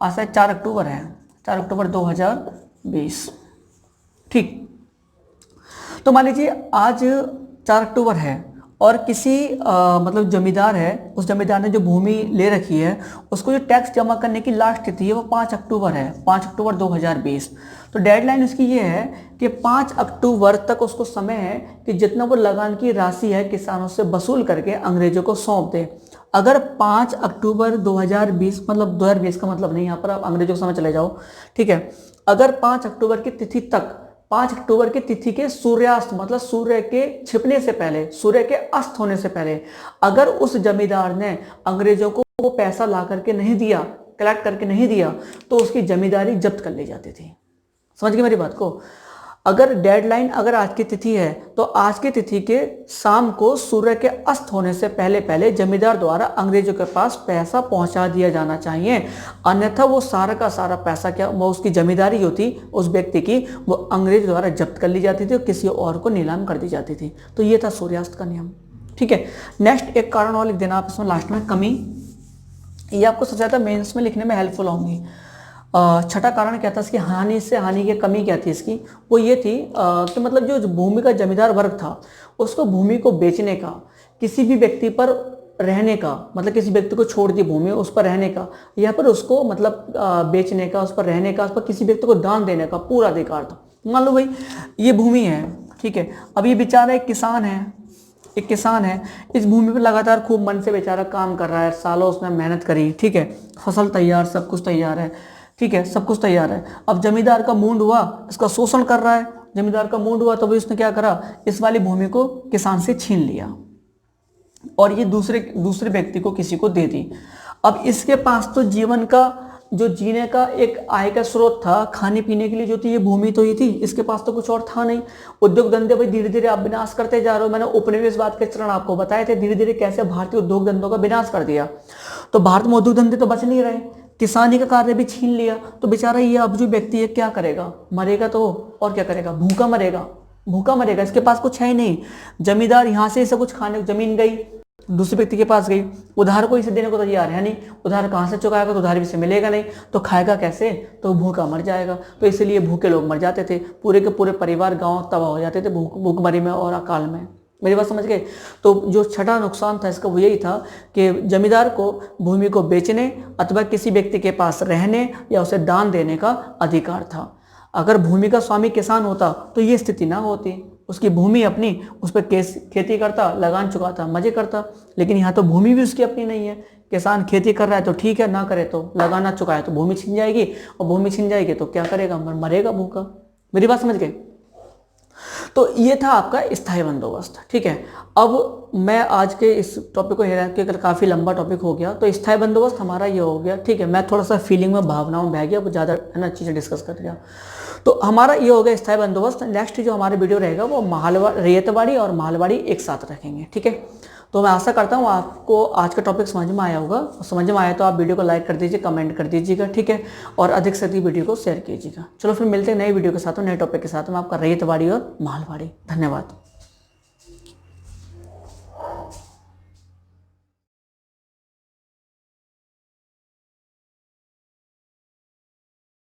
A: आज शायद 4 अक्टूबर है, 4 अक्टूबर 2020। ठीक, तो मान लीजिए आज 4 अक्टूबर है और किसी मतलब जमींदार है, उस जमींदार ने जो भूमि ले रखी है उसको जो टैक्स जमा करने की लास्ट तिथि है वो 5 अक्टूबर है, 5 अक्टूबर 2020। तो डेडलाइन उसकी ये है कि 5 अक्टूबर तक उसको समय है कि जितना वो लगान की राशि है किसानों से वसूल करके अंग्रेजों को सौंप दे। अगर 5 अक्टूबर 2020 मतलब 2020 का मतलब नहीं, यहाँ पर आप अंग्रेजों के समय चले जाओ, ठीक है। अगर 5 अक्टूबर की तिथि तक, 5 अक्टूबर की तिथि के सूर्यास्त मतलब सूर्य के छिपने से पहले, सूर्य के अस्त होने से पहले अगर उस जमींदार ने अंग्रेजों को वो पैसा ला करके नहीं दिया, कलेक्ट करके नहीं दिया, तो उसकी जमींदारी जब्त कर ली जाती थी। समझ गए मेरी बात को? अगर डेडलाइन अगर आज की तिथि है तो आज की तिथि के शाम को सूर्य के अस्त होने से पहले पहले जमींदार द्वारा अंग्रेजों के पास पैसा पहुंचा दिया जाना चाहिए, अन्यथा वो सारा का सारा पैसा क्या वो उसकी जमींदारी होती उस व्यक्ति की, वो अंग्रेज द्वारा जब्त कर ली जाती थी और किसी और को नीलाम कर दी जाती थी। तो ये था सूर्यास्त का नियम। ठीक है, नेक्स्ट एक कारण और लिख देना आप इसमें लास्ट में, कमी। ये आपको सबसे ज़्यादा मेंस में लिखने में हेल्पफुल होंगी। छठा कारण क्या था इसकी, हानि से हानि की कमी क्या थी इसकी, वो ये थी कि मतलब जो भूमि का जमींदार वर्ग था उसको भूमि को बेचने का, किसी भी व्यक्ति पर रहने का, मतलब किसी व्यक्ति को छोड़ दी भूमि उस पर रहने का, या पर उसको मतलब बेचने का, उस पर रहने का, उस पर किसी व्यक्ति को दान देने का पूरा अधिकार था। मान लो भाई ये भूमि है, ठीक है, अब ये बेचारा एक किसान है, एक किसान है, इस भूमि पर लगातार खूब मन से बेचारा काम कर रहा है, सालों उसने मेहनत करी, ठीक है, फसल तैयार, सब कुछ तैयार है, ठीक है, सब कुछ तैयार है। अब जमींदार का मूड हुआ, इसका शोषण कर रहा है, जमींदार का मूड हुआ तो भी उसने क्या करा, इस वाली भूमि को किसान से छीन लिया और ये दूसरे व्यक्ति को किसी को दे दी। अब इसके पास तो जीवन का जो जीने का एक आय का स्रोत था, खाने पीने के लिए जो थी ये भूमि तो ही थी, इसके पास तो कुछ और था नहीं। उद्योग धंधे भाई धीरे धीरे आप विनाश करते जा रहे हो, मैंने उपनिवेश बात के चरण आपको बताए थे, धीरे धीरे कैसे भारतीय उद्योग धंधों का विनाश कर दिया। तो भारत में उद्योग धंधे तो बच नहीं रहे, किसानी का कार्य भी छीन लिया, तो बेचारा ये अब जो व्यक्ति है क्या करेगा, मरेगा तो और क्या करेगा, भूखा मरेगा, भूखा मरेगा, इसके पास कुछ है नहीं। जमींदार यहाँ से इसे कुछ खाने, जमीन गई दूसरे व्यक्ति के पास गई, उधार को इसे देने को तैयार है नहीं, उधार कहाँ से चुकाएगा, तो उधार भी इसे मिलेगा नहीं, तो खाएगा कैसे, तो भूखा मर जाएगा। तो इसलिए भूखे लोग मर जाते थे, पूरे के पूरे परिवार गाँव तबाह हो जाते थे भूखमरी में और अकाल में। मेरी बात समझ गए? तो जो छठा नुकसान था इसका वो यही था कि जमींदार को भूमि को बेचने अथवा किसी व्यक्ति के पास रहने या उसे दान देने का अधिकार था। अगर भूमि का स्वामी किसान होता तो ये स्थिति ना होती, उसकी भूमि अपनी, उस पर खेती करता, लगान चुकाता, मजे करता। लेकिन यहाँ तो भूमि भी उसकी अपनी नहीं है, किसान खेती कर रहा है तो ठीक है, ना करे तो लगान ना चुकाए तो भूमि छिन जाएगी, और भूमि छिन जाएगी तो क्या करेगा, मरेगा भूखा। मेरी बात समझ गए? तो ये था आपका स्थायी बंदोबस्त। ठीक है, अब मैं आज के इस टॉपिक को क्योंकि काफ़ी लंबा टॉपिक हो गया, तो स्थायी बंदोबस्त हमारा ये हो गया। ठीक है, मैं थोड़ा सा फीलिंग में, भावनाओं में बह गया, वो ज़्यादा है ना चीज़ें डिस्कस कर गया। तो हमारा ये हो गया स्थायी बंदोबस्त। नेक्स्ट जो हमारे वीडियो रहेगा वो रैयतवाड़ी और मालवाड़ी एक साथ रखेंगे। ठीक है, तो मैं आशा करता हूँ आपको आज का टॉपिक समझ में आया होगा। समझ में आया तो आप वीडियो को लाइक कर दीजिए, कमेंट कर दीजिएगा, ठीक है, और अधिक से अधिक वीडियो को शेयर कीजिएगा। चलो फिर मिलते हैं नए वीडियो के साथ, नए टॉपिक के साथ में, आपका रैयतवाड़ी और मालवाड़ी। धन्यवाद।